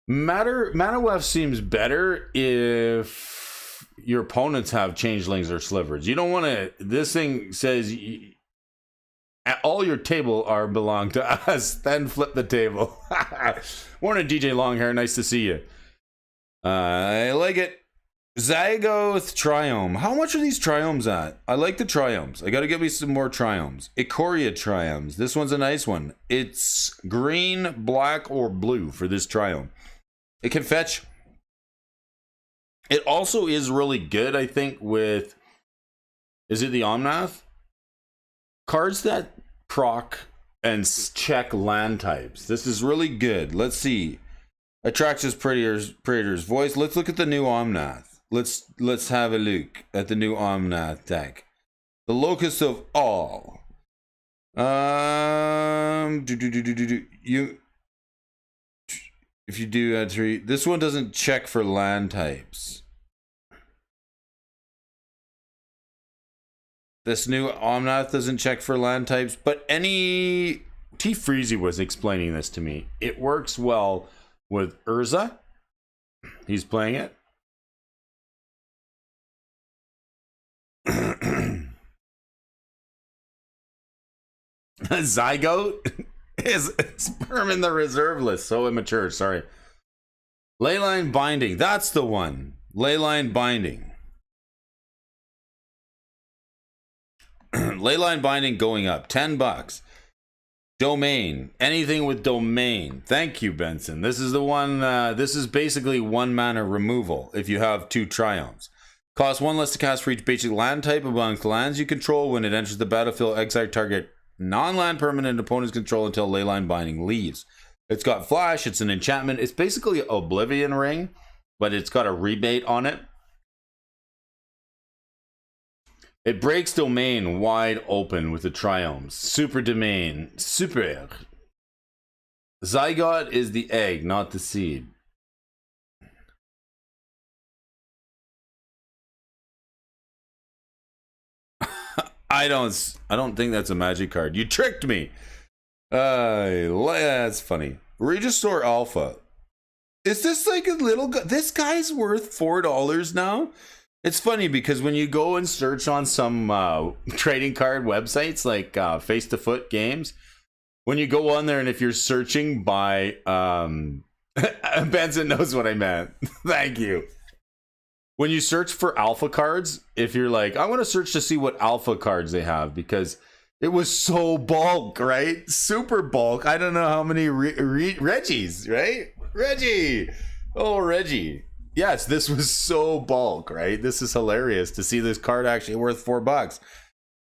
Mana Weft seems better if your opponents have changelings or slivers. You don't want to. This thing says all your table are belong to us. Then flip the table. Morning, DJ Longhair. Nice to see you. I like it. Zygoth Triome. How much are these Triomes at? I like the Triomes. I gotta get me some more Triomes. Ikoria Triomes. This one's a nice one. It's green, black, or blue for this Triome. It can fetch. It also is really good, I think, with... Is it the Omnath? Cards that proc and check land types. This is really good. Let's see. Attracts Praetor's Voice. Let's look at the new Omnath. Let's have a look at the new Omnath deck. The Locust of All. If you do add 3, this one doesn't check for land types. This new Omnath doesn't check for land types, but any... T. Freezy was explaining this to me. It works well with Urza. He's playing it. Zygote is sperm in the reserve list. So immature, sorry. Leyline Binding, that's the one. Leyline Binding. Leyline Binding going up $10. Domain. Anything with domain. Thank you, Benson. This is the one, this is basically 1 mana removal if you have 2 Triomes. Cost 1 less to cast for each basic land type amongst lands you control. When it enters the battlefield, exile target non-land permanent opponent's control until Leyline Binding leaves. It's got flash, it's an enchantment. It's basically Oblivion Ring, but it's got a rebate on it. It breaks domain wide open with the Triomes. Super domain. Super. Zygote is the egg, not the seed. I don't think that's a magic card. You tricked me. That's funny. Regisaur Alpha. Is this like a little guy? This guy's worth $4 now? It's funny because when you go and search on some trading card websites like Face to Foot Games, when you go on there and if you're searching by Benson knows what I meant. Thank you. When you search for alpha cards, if you're like, I want to search to see what alpha cards they have because it was so bulk, right? Super bulk. I don't know how many Reggies, right? Reggie. Oh, Reggie. Yes, this was so bulk, right? This is hilarious to see this card actually worth $4.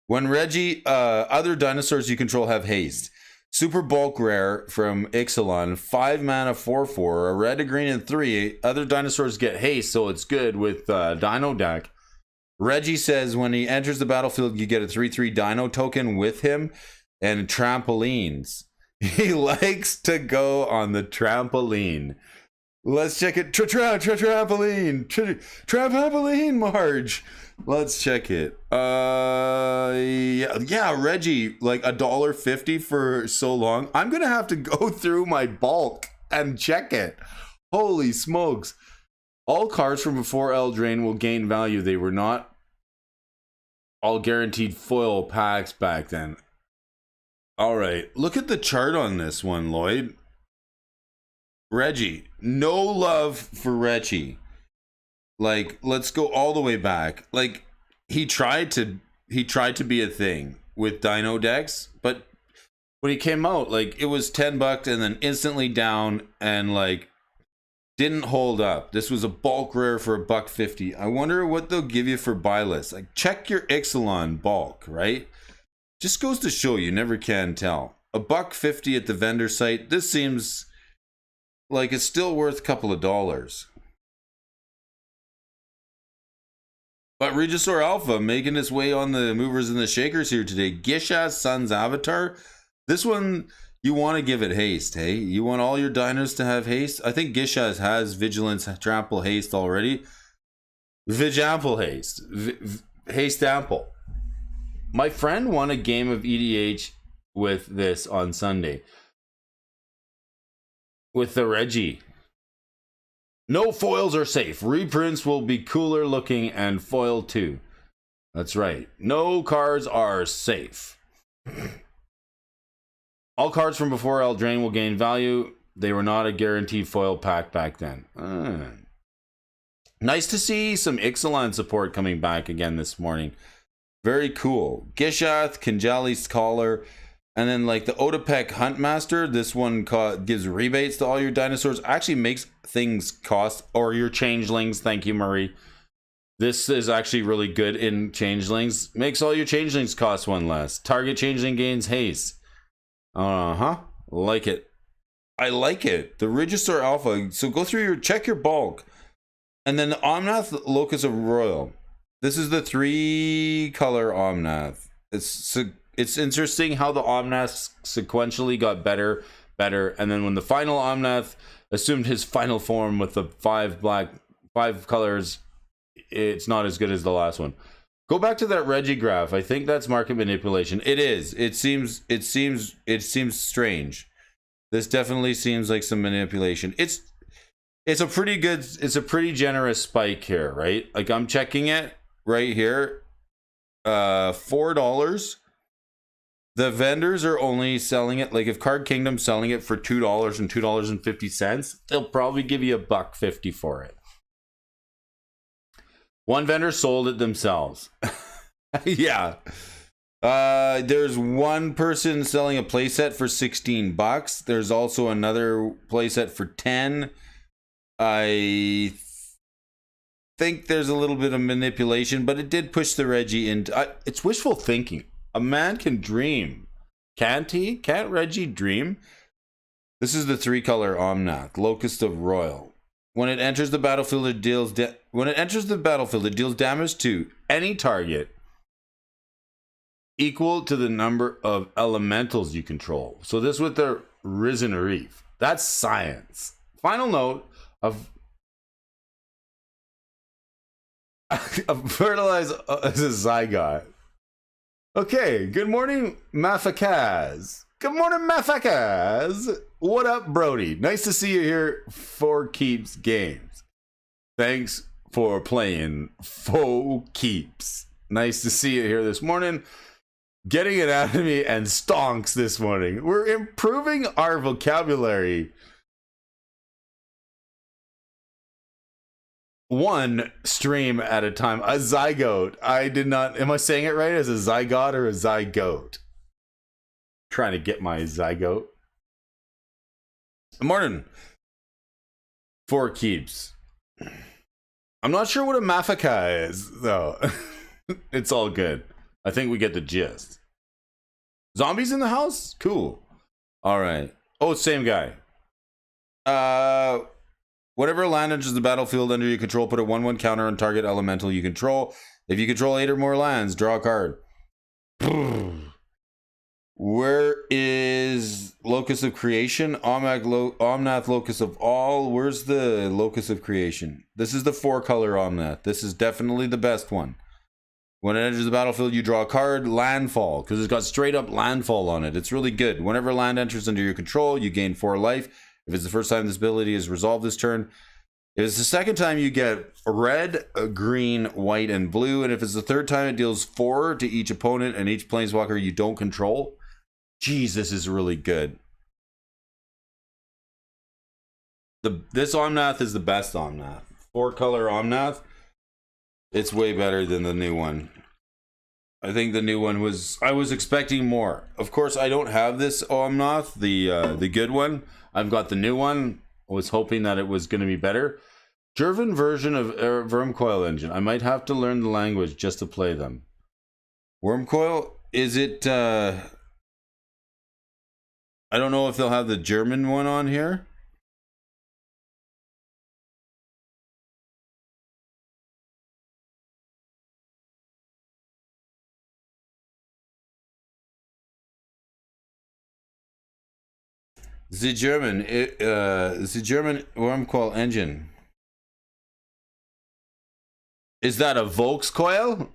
When Reggie, other dinosaurs you control have haste. Super bulk rare from Ixalan, 5 mana, 4/4, a red, a green, and 3. Other dinosaurs get haste, so it's good with Dino deck. Reggie says when he enters the battlefield, you get a 3/3 Dino token with him and trampolines. He likes to go on the trampoline. Let's check it. Trampoline. Trampoline, Marge. Let's check it. Yeah, Reggie, like $1.50 for so long. I'm gonna have to go through my bulk and check it. Holy smokes. All cards from before Eldraine will gain value. They were not all guaranteed foil packs back then. All right, look at the chart on this one, Lloyd. Reggie, no love for Reggie. Like, let's go all the way back. Like, he tried to be a thing with Dino decks, but when he came out, like, it was $10 and then instantly down and like didn't hold up. This was a bulk rare for $1.50. I wonder what they'll give you for buy list. Like, check your Ixalan bulk, right? Just goes to show you never can tell. $1.50 at the vendor site. This seems like it's still worth a couple of dollars. But Regisaur Alpha making its way on the movers and the shakers here today. Gishas Sun's Avatar. This one, you want to give it haste, hey? You want all your dinos to have haste? I think Gishas has Vigilance, Trample, Haste already. Ample Haste. Haste Ample. My friend won a game of EDH with this on Sunday. With the Reggie. No foils are safe. Reprints will be cooler looking and foil too. That's right. No cards are safe. All cards from before Eldraine will gain value. They were not a guaranteed foil pack back then. Nice to see some Ixalan support coming back again this morning. Very cool. Gishath, Kinjali's Collar. And then like the Otapek Huntmaster, this one gives rebates to all your dinosaurs. Actually makes things cost, or your changelings. Thank you, Murray. This is actually really good in changelings. Makes all your changelings cost 1 less. Target changeling gains haste. Like it. I like it. The Regisaur Alpha. So go through check your bulk. And then the Omnath Locus of Royal. This is the 3-color Omnath. It's interesting how the Omnath sequentially got better, and then when the final Omnath assumed his final form with the 5 colors, it's not as good as the last one. Go back to that Reggie graph. I think that's market manipulation. It is. It seems strange. This definitely seems like some manipulation. It's a pretty generous spike here, right? Like I'm checking it right here. $4. The vendors are only selling it, like if Card Kingdom's selling it for $2 and $2.50, they'll probably give you $1.50 for it. One vendor sold it themselves. Yeah. There's one person selling a playset for $16. There's also another playset for 10. I think there's a little bit of manipulation, but it did push the Reggie into. It's wishful thinking. A man can dream, can't he? Can't Reggie dream? This is the 3-color Omnath, Locust of Royal. When it enters the battlefield, it deals damage to any target equal to the number of elementals you control. So this with the Risen Reef. That's science. Final note of fertilize as a zygote. Okay, good morning, Mafakaz. Good morning, Mafakaz. What up, Brody? Nice to see you here for Keeps Games. Thanks for playing for Keeps. Nice to see you here this morning. Getting it out of me and stonks this morning. We're improving our vocabulary. One stream at a time. A zygote. I did not. Am I saying it right as a zygote or a zygote? Trying to get my zygote. Morning. For Keeps. I'm not sure what a mafaka is, though. It's all good. I think we get the gist. Zombies in the house? Cool. All right. Oh, same guy. Whatever land enters the battlefield under your control, put a 1/1 counter on target elemental you control. If you control 8 or more lands, draw a card. Where is Locus of Creation? Omnath Locus of All. Where's the Locus of Creation? This is the 4-color Omnath. This is definitely the best one. When it enters the battlefield, you draw a card, Landfall, because it's got straight up Landfall on it. It's really good. Whenever land enters under your control, you gain 4 life. If it's the first time this ability is resolved this turn. If it's the second time, you get red, green, white, and blue. And if it's the third time, it deals 4 to each opponent and each planeswalker you don't control. Jeez, this is really good. This Omnath is the best Omnath. 4-color Omnath. It's way better than the new one. I think the new one was... I was expecting more. Of course, I don't have this Omnath, the good one. I've got the new one. I was hoping that it was going to be better. German version of Wormcoil Engine. I might have to learn the language just to play them. Wormcoil? Is it... I don't know if they'll have the German one on here. The German Wormcoil engine. Is that a Volkscoil?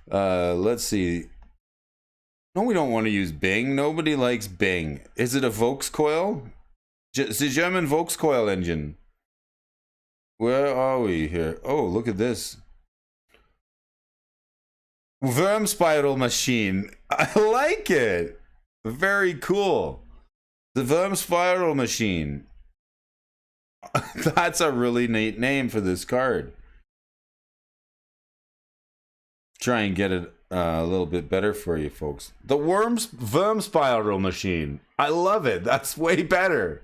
Let's see. No, we don't want to use Bing. Nobody likes Bing. Is it a Volkscoil? The German Volkscoil engine. Where are we here? Oh, look at this. Worm Spiral Machine. I like it. Very cool. The Worm Spiral Machine. That's a really neat name for this card. Try and get it a little bit better for you folks. The Worm Spiral Machine. I love it. That's way better.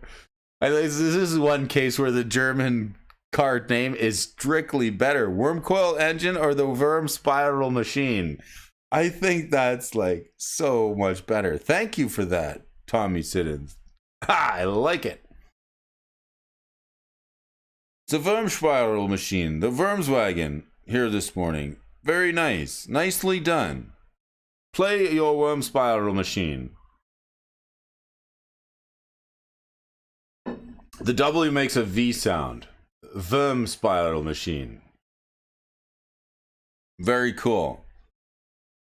This is one case where the German card name is strictly better. Wormcoil Engine or the Worm Spiral Machine. I think that's like so much better. Thank you for that, Tommy Siddons. I like it. The Worm Spiral Machine, the Wormswagen, here this morning. Very nice. Nicely done. Play your Worm Spiral Machine. The W makes a V sound. Worm Spiral Machine. Very cool.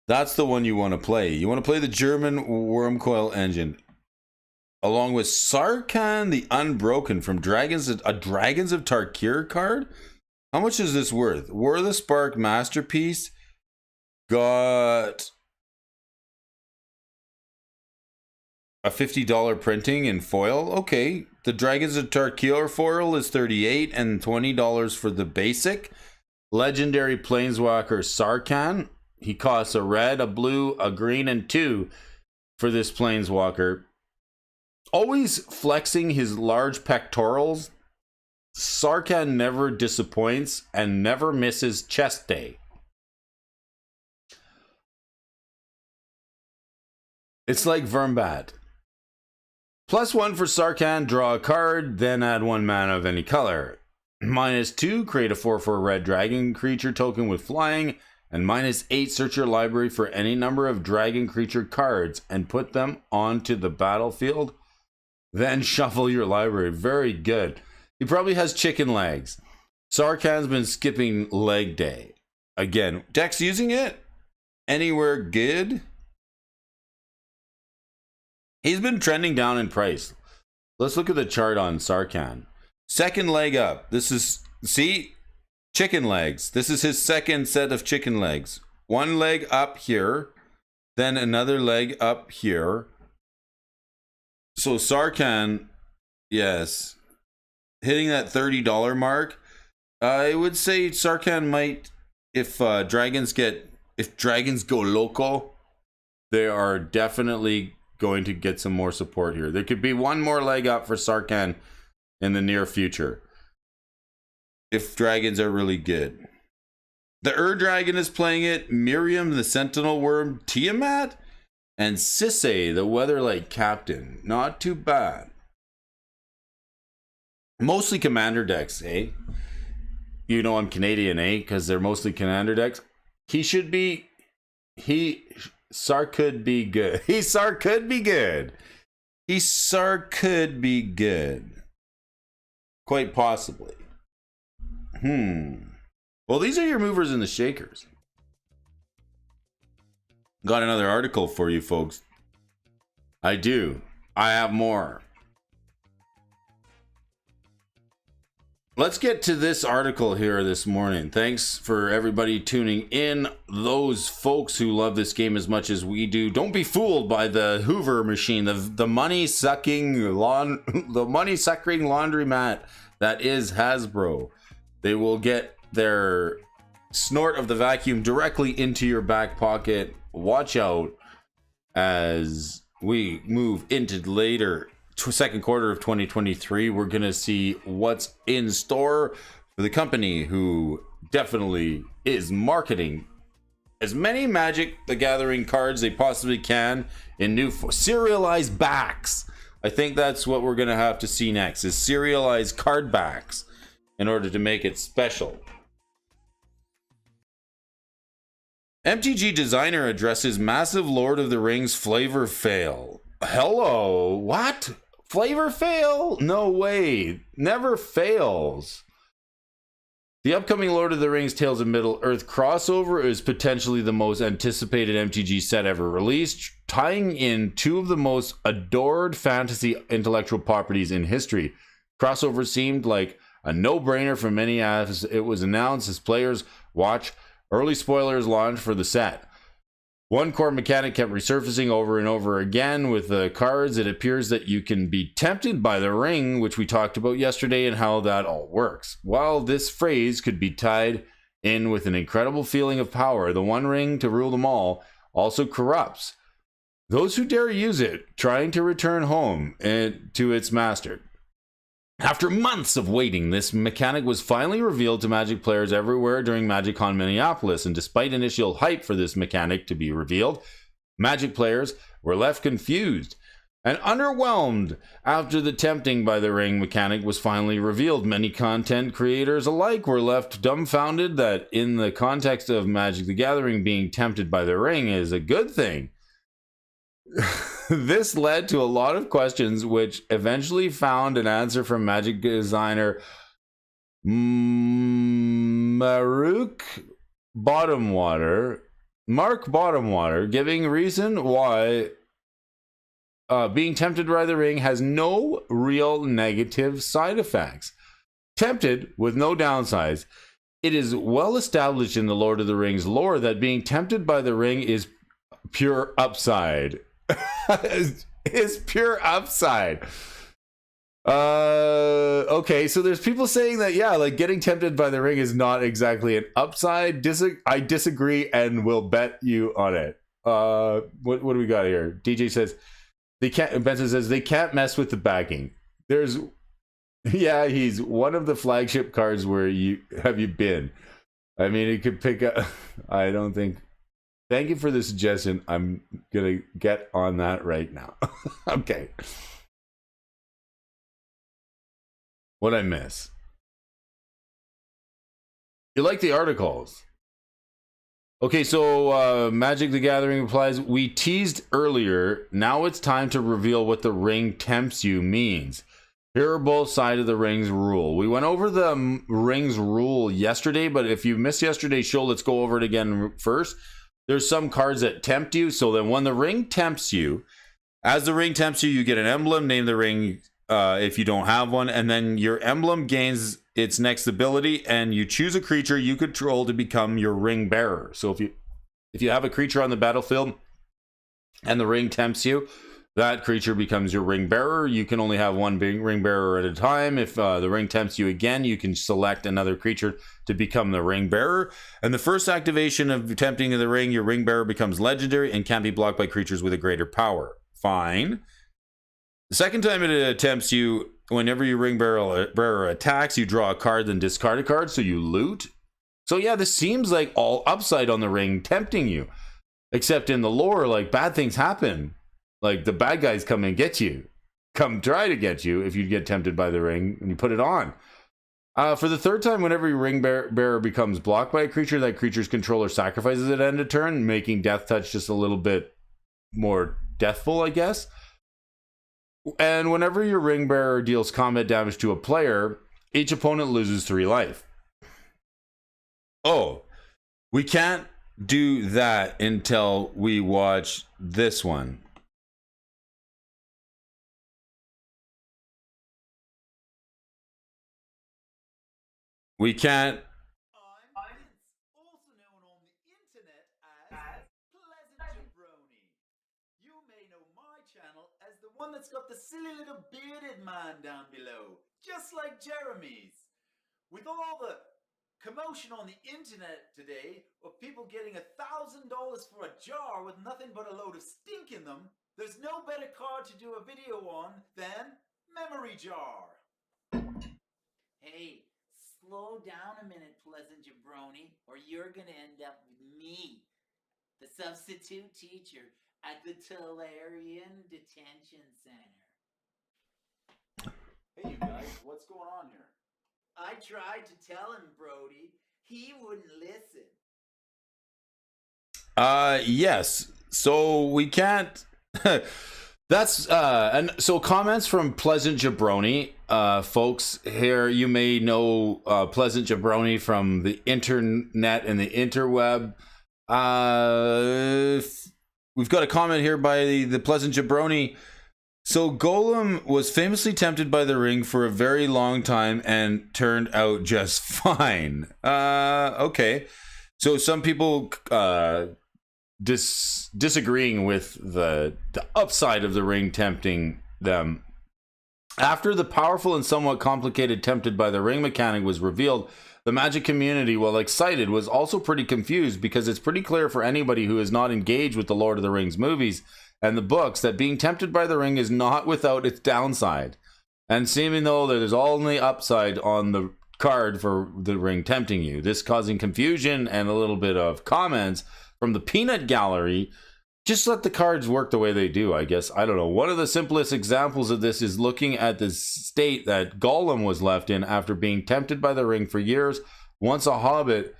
That's the one you want to play. You want to play the German Wormcoil Engine. Along with Sarkhan the Unbroken from Dragons of Tarkir card. How much is this worth? War of the Spark Masterpiece got a $50 printing in foil. Okay. The Dragons of Tarkir foil is $38 and $20 for the basic. Legendary Planeswalker Sarkhan. He costs a red, a blue, a green, and 2 for this Planeswalker. Always flexing his large pectorals, Sarkhan never disappoints and never misses chest day. It's like Vermbat. +1 for Sarkhan, draw a card, then add 1 mana of any color. -2, create a 4/4 red dragon creature token with flying, and -8, search your library for any number of dragon creature cards and put them onto the battlefield. Then shuffle your library. Very good. He probably has chicken legs. Sarkhan's been skipping leg day. Again, decks using it? Anywhere good? He's been trending down in price. Let's look at the chart on Sarkhan. Second leg up. This is, see? Chicken legs. This is his second set of chicken legs. One leg up here, then another leg up here. So Sarkhan, yes, hitting that $30 mark. I would say Sarkhan might, if dragons go loco, they are definitely going to get some more support here. There could be one more leg up for Sarkhan in the near future if dragons are really good. The Dragon is playing it, Miriam the Sentinel Worm, Tiamat, and Sisay the Weatherlight Captain. Not too bad. Mostly commander decks, eh? You know I'm Canadian, eh? Because they're mostly commander decks. Sar could be good. Sar could be good. Quite possibly. Well, these are your movers and the shakers. Got another article for you folks. I do. I have more. Let's get to this article here this morning. Thanks for everybody tuning in. Those folks who love this game as much as we do, don't be fooled by the Hoover machine, the money-sucking laundromat that is Hasbro. They will get their snort of the vacuum directly into your back pocket. Watch out as we move into later second quarter of 2023. We're gonna see what's in store for the company who definitely is marketing as many Magic the Gathering cards they possibly can in new serialized backs. I think that's what we're gonna have to see next, is serialized card backs in order to make it special. MTG designer addresses massive Lord of the Rings flavor fail. Hello, what? Flavor fail? No way. Never fails. The upcoming Lord of the Rings Tales of Middle-earth crossover is potentially the most anticipated MTG set ever released, tying in two of the most adored fantasy intellectual properties in history. Crossover seemed like a no-brainer for many as it was announced as players watch early spoilers launch for the set. One core mechanic kept resurfacing over and over again with the cards. It appears that you can be tempted by the ring, which we talked about yesterday and how that all works. While this phrase could be tied in with an incredible feeling of power, the one ring to rule them all also corrupts those who dare use it, trying to return home to its master. After months of waiting, this mechanic was finally revealed to Magic players everywhere during MagicCon Minneapolis, and despite initial hype for this mechanic to be revealed, Magic players were left confused and underwhelmed after the tempting by the ring mechanic was finally revealed. Many content creators alike were left dumbfounded that in the context of Magic the Gathering, being tempted by the ring is a good thing. This led to a lot of questions, which eventually found an answer from Magic designer Mark Bottomwater, giving reason why being tempted by the ring has no real negative side effects. Tempted with no downsides. It is well established in the Lord of the Rings lore that being tempted by the ring is pure upside. Is pure upside. Okay, so there's people saying that, yeah, like getting tempted by the ring is not exactly an upside. I disagree and will bet you on it. What do we got here? DJ says they can't. Benson says they can't mess with the backing. There's, yeah, he's one of the flagship cards where you been. I mean, it could pick up. I don't think. Thank you for the suggestion. I'm gonna get on that right now. Okay. What'd I miss? You like the articles? Okay, so Magic the Gathering replies, we teased earlier. Now it's time to reveal what the ring tempts you means. Here are both sides of the ring's rule. We went over the ring's rule yesterday, but if you missed yesterday's show, let's go over it again first. There's some cards that tempt you. So then when the ring tempts you, as the ring tempts you, you get an emblem, name the ring if you don't have one, and then your emblem gains its next ability, and you choose a creature you control to become your ring bearer. So if you have a creature on the battlefield and the ring tempts you, that creature becomes your ring bearer. You can only have one big ring bearer at a time. If the ring tempts you again, you can select another creature to become the ring bearer. And the first activation of tempting of the ring, your ring bearer becomes legendary and can be blocked by creatures with a greater power. Fine. The second time it attempts you, whenever your ring bearer attacks, you draw a card, then discard a card, so you loot. So yeah, this seems like all upside on the ring tempting you. Except in the lore, like, bad things happen. Like, the bad guys come and get you. Come try to get you if you get tempted by the ring and you put it on. For the third time, whenever your ring bearer becomes blocked by a creature, that creature's controller sacrifices it at end of turn, making Death Touch just a little bit more deathful, I guess. And whenever your ring bearer deals combat damage to a player, each opponent loses 3 life. Oh, we can't do that until we watch this one. We can't. I'm Vince, also known on the internet as Pleasant Jabroni. You may know my channel as the one that's got the silly little bearded man down below, just like Jeremy's. With all the commotion on the internet today of people getting $1,000 for a jar with nothing but a load of stink in them, there's no better card to do a video on than Memory Jar. Hey, slow down a minute, Pleasant Jabroni, or you're gonna end up with me, the substitute teacher at the Tolarian Detention Center. Hey, you guys, what's going on here? I tried to tell him, Brody. He wouldn't listen. Yes. So we can't. That's and so comments from Pleasant Jabroni, folks. Here you may know Pleasant Jabroni from the internet and the interweb. We've got a comment here by the Pleasant Jabroni. So Golem was famously tempted by the ring for a very long time and turned out just fine. Okay. So some people disagreeing with the upside of the ring tempting them. After the powerful and somewhat complicated tempted by the ring mechanic was revealed, the Magic community, while excited, was also pretty confused, because it's pretty clear for anybody who is not engaged with the Lord of the Rings movies and the books that being tempted by the ring is not without its downside. And seeming though there's only upside on the card for the ring tempting you, this causing confusion and a little bit of comments from the peanut gallery. Just let the cards work the way they do, I guess. I don't know. One of the simplest examples of this is looking at the state that Gollum was left in after being tempted by the ring for years. Once a hobbit,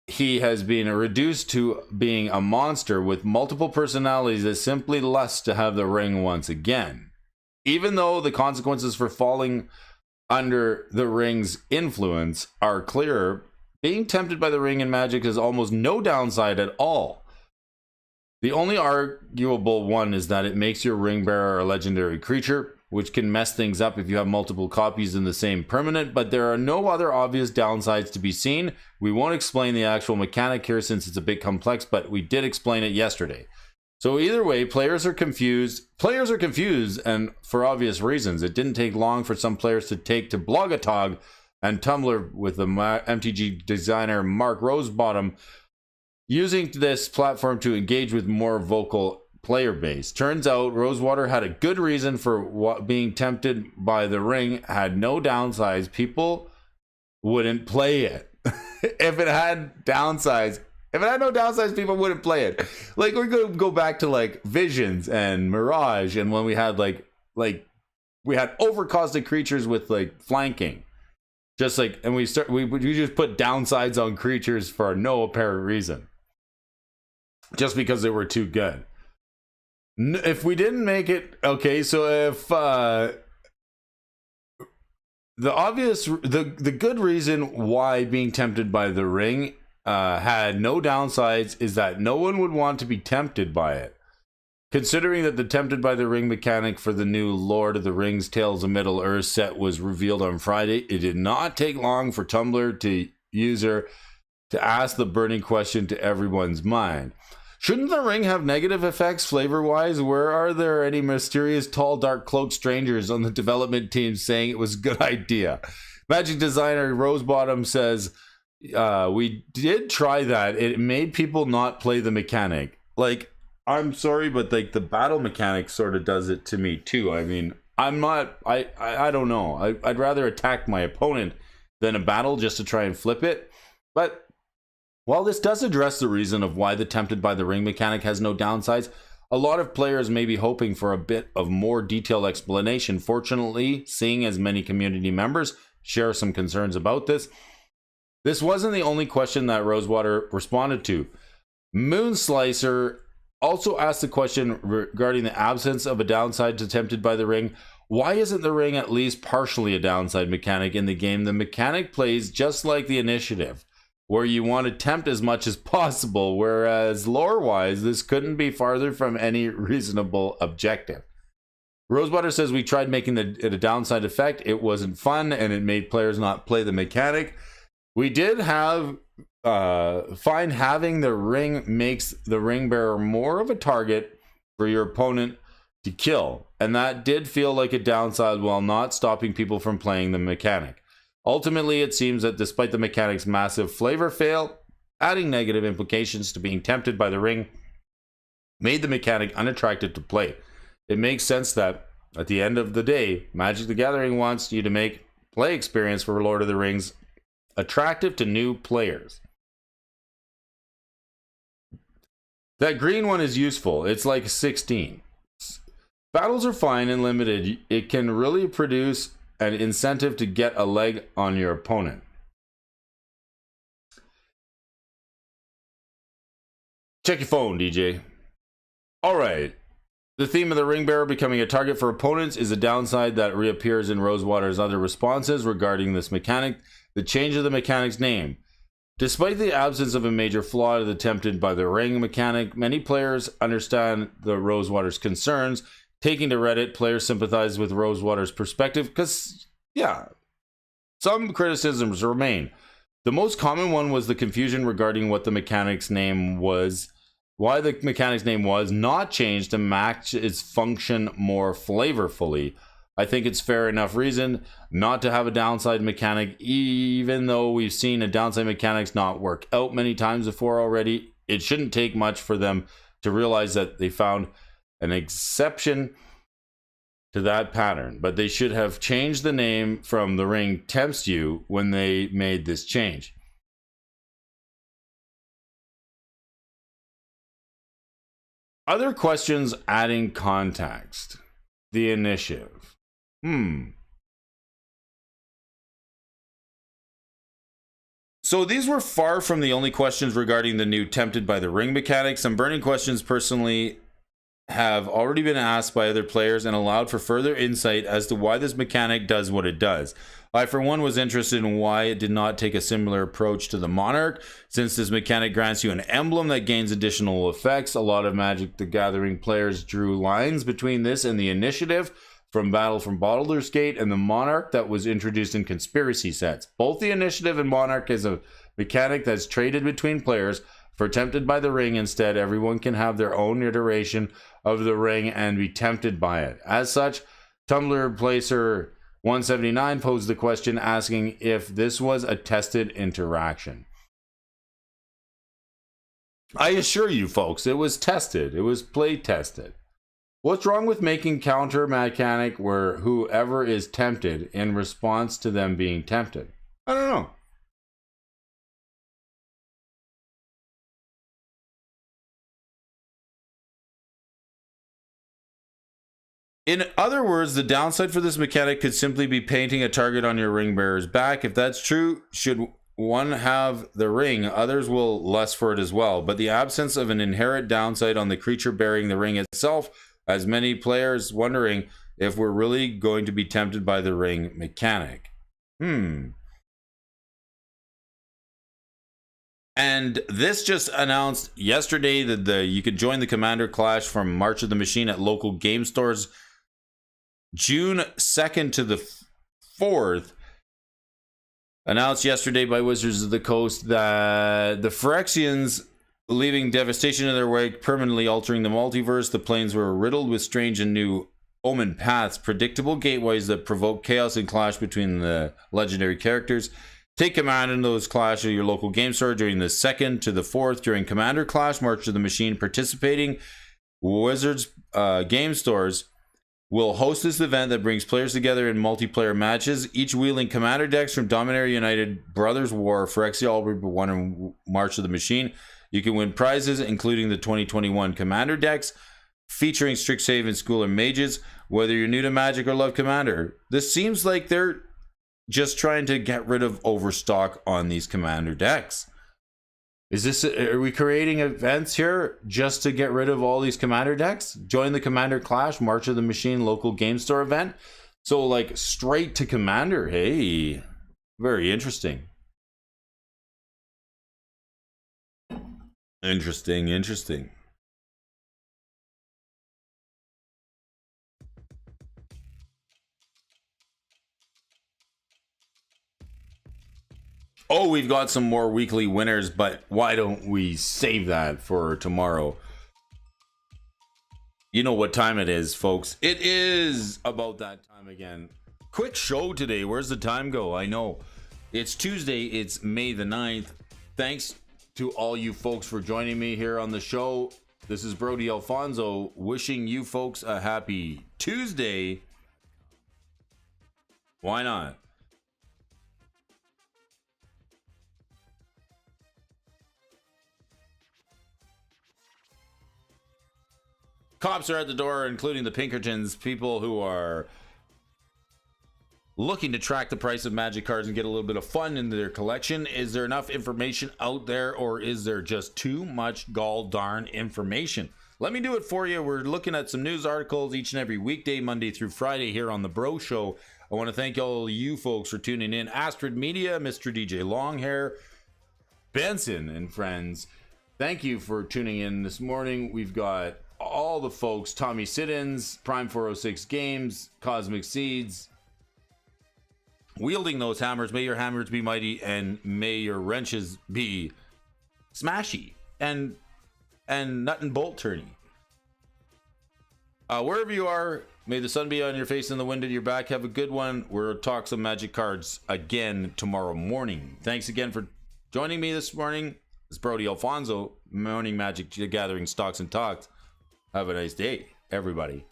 he has been reduced to being a monster with multiple personalities that simply lust to have the ring once again. Even though the consequences for falling under the ring's influence are clearer, being tempted by the ring in Magic has almost no downside at all. The only arguable one is that it makes your ring bearer a legendary creature, which can mess things up if you have multiple copies in the same permanent, but there are no other obvious downsides to be seen. We won't explain the actual mechanic here since it's a bit complex, but we did explain it yesterday. So either way, players are confused. Players are confused, and for obvious reasons. It didn't take long for some players to take to Blogatog and Tumblr with the MTG designer Mark Rosebottom using this platform to engage with more vocal player base. Turns out Rosewater had a good reason for being tempted by the ring, had no downsides. People wouldn't play it. If it had downsides, if it had no downsides, people wouldn't play it. Like, we're going to go back to like Visions and Mirage, and when we had like we had overcosted creatures with like flanking. Just like, and we just put downsides on creatures for no apparent reason. Just because they were too good. If we didn't make it, okay, so if the good reason why being tempted by the ring had no downsides is that no one would want to be tempted by it. Considering that the tempted by the ring mechanic for the new Lord of the Rings Tales of Middle Earth set was revealed on Friday, it did not take long for Tumblr to ask the burning question to everyone's mind. Shouldn't the ring have negative effects flavor-wise? Where are there any mysterious tall dark cloaked strangers on the development team saying it was a good idea? Magic designer Rosebottom says, we did try that. It made people not play the mechanic. Like, I'm sorry, but like the battle mechanic sort of does it to me too. I mean, I don't know. I'd rather attack my opponent than a battle just to try and flip it. But while this does address the reason of why the tempted by the ring mechanic has no downsides, a lot of players may be hoping for a bit of more detailed explanation. Fortunately, seeing as many community members share some concerns about this wasn't the only question that Rosewater responded to. Moonslicer also asked the question regarding the absence of a downside to tempted by the ring. Why isn't the ring at least partially a downside mechanic in the game? The mechanic plays just like the initiative, where you want to tempt as much as possible, whereas lore-wise, this couldn't be farther from any reasonable objective. Rosewater says we tried making it a downside effect. It wasn't fun, and it made players not play the mechanic. We did find having the ring makes the ring bearer more of a target for your opponent to kill, and that did feel like a downside while not stopping people from playing the mechanic. Ultimately, it seems that despite the mechanic's massive flavor fail, adding negative implications to being tempted by the ring made the mechanic unattractive to play. It makes sense that, at the end of the day, Magic the Gathering wants you to make play experience for Lord of the Rings attractive to new players. That green one is useful. It's like 16. Battles are fine and limited. It can really produce an incentive to get a leg on your opponent. Check your phone, DJ. All right. The theme of the ring bearer becoming a target for opponents is a downside that reappears in Rosewater's other responses regarding this mechanic, the change of the mechanic's name. Despite the absence of a major flaw to the tempted by the ring mechanic, many players understand the Rosewater's concerns. Taking to Reddit, players sympathize with Rosewater's perspective because, yeah, some criticisms remain. The most common one was the confusion regarding what the mechanic's name was, why the mechanic's name was not changed to match its function more flavorfully. I think it's fair enough reason not to have a downside mechanic, even though we've seen a downside mechanics not work out many times before already. It shouldn't take much for them to realize that they found an exception to that pattern, but they should have changed the name from The Ring Tempts You when they made this change. Other questions adding context. The initiative. So these were far from the only questions regarding the new Tempted by the Ring mechanic. Some burning questions personally have already been asked by other players and allowed for further insight as to why this mechanic does what it does. I, for one, was interested in why it did not take a similar approach to the Monarch, since this mechanic grants you an emblem that gains additional effects. A lot of Magic the Gathering players drew lines between this and the initiative from Battle from Baldur's Gate and the Monarch that was introduced in conspiracy sets. Both the initiative and Monarch is a mechanic that's traded between players For Tempted by the Ring, instead, everyone can have their own iteration of the ring and be tempted by it. As such, Tumblr Placer 179 posed the question asking if this was a tested interaction. I assure you, folks, it was tested. It was play tested. What's wrong with making counter mechanic where whoever is tempted in response to them being tempted? I don't know. In other words, the downside for this mechanic could simply be painting a target on your ring bearer's back. If that's true, should one have the ring, others will lust for it as well. But the absence of an inherent downside on the creature bearing the ring itself has many players wondering if we're really going to be tempted by the ring mechanic. And this just announced yesterday that you could join the Commander Clash from March of the Machine at local game stores June 2nd to the 4th. Announced yesterday by Wizards of the Coast that the Phyrexians leaving devastation in their wake, permanently altering the multiverse. The planes were riddled with strange and new omen paths, predictable gateways that provoke chaos and clash between the legendary characters. Take command in those clash at your local game store during the 2nd to the 4th during Commander Clash March of the Machine. Participating Wizards game stores will host this event that brings players together in multiplayer matches, each wielding commander decks from Dominaria United, Brothers War, Phyrexia All But One, and March of the Machine. You can win prizes, including the 2021 Commander decks, featuring Strixhaven and Schooler Mages. Whether you're new to Magic or love Commander, this seems like they're just trying to get rid of overstock on these Commander decks. Are we creating events here just to get rid of all these Commander decks? Join the Commander Clash March of the Machine local game store event. So like straight to Commander. Hey, very interesting. Interesting. Oh, we've got some more weekly winners, but why don't we save that for tomorrow? You know what time it is, folks. It is about that time again. Quick show today. Where's the time go? I know. It's Tuesday. It's May the 9th. Thanks to all you folks for joining me here on the show. This is Brody Alfonso wishing you folks a happy Tuesday. Why not? Cops are at the door, including the Pinkertons, people who are looking to track the price of Magic cards and get a little bit of fun into their collection. Is there enough information out there, or is there just too much gall darn information? Let me do it for you. We're looking at some news articles each and every weekday, Monday through Friday here on The Bro Show. I want to thank all you folks for tuning in. Astrid Media, Mr. DJ Longhair, Benson and friends. Thank you for tuning in this morning. We've got all the folks, Tommy Siddons, Prime 406 Games, Cosmic Seeds, wielding those hammers. May your hammers be mighty, and may your wrenches be smashy and nut and bolt turny. Wherever you are, may the sun be on your face and the wind at your back. Have a good one. We'll talk some Magic cards again tomorrow morning. Thanks again for joining me this morning. It's Brody Alfonso, Morning Magic Gathering Stocks and Talks. Have a nice day, everybody.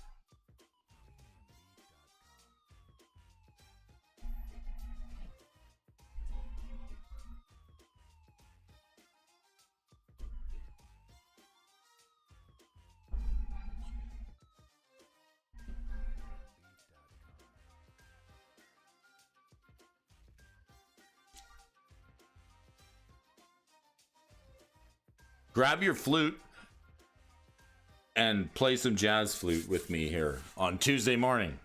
Grab your flute and play some jazz flute with me here on Tuesday morning.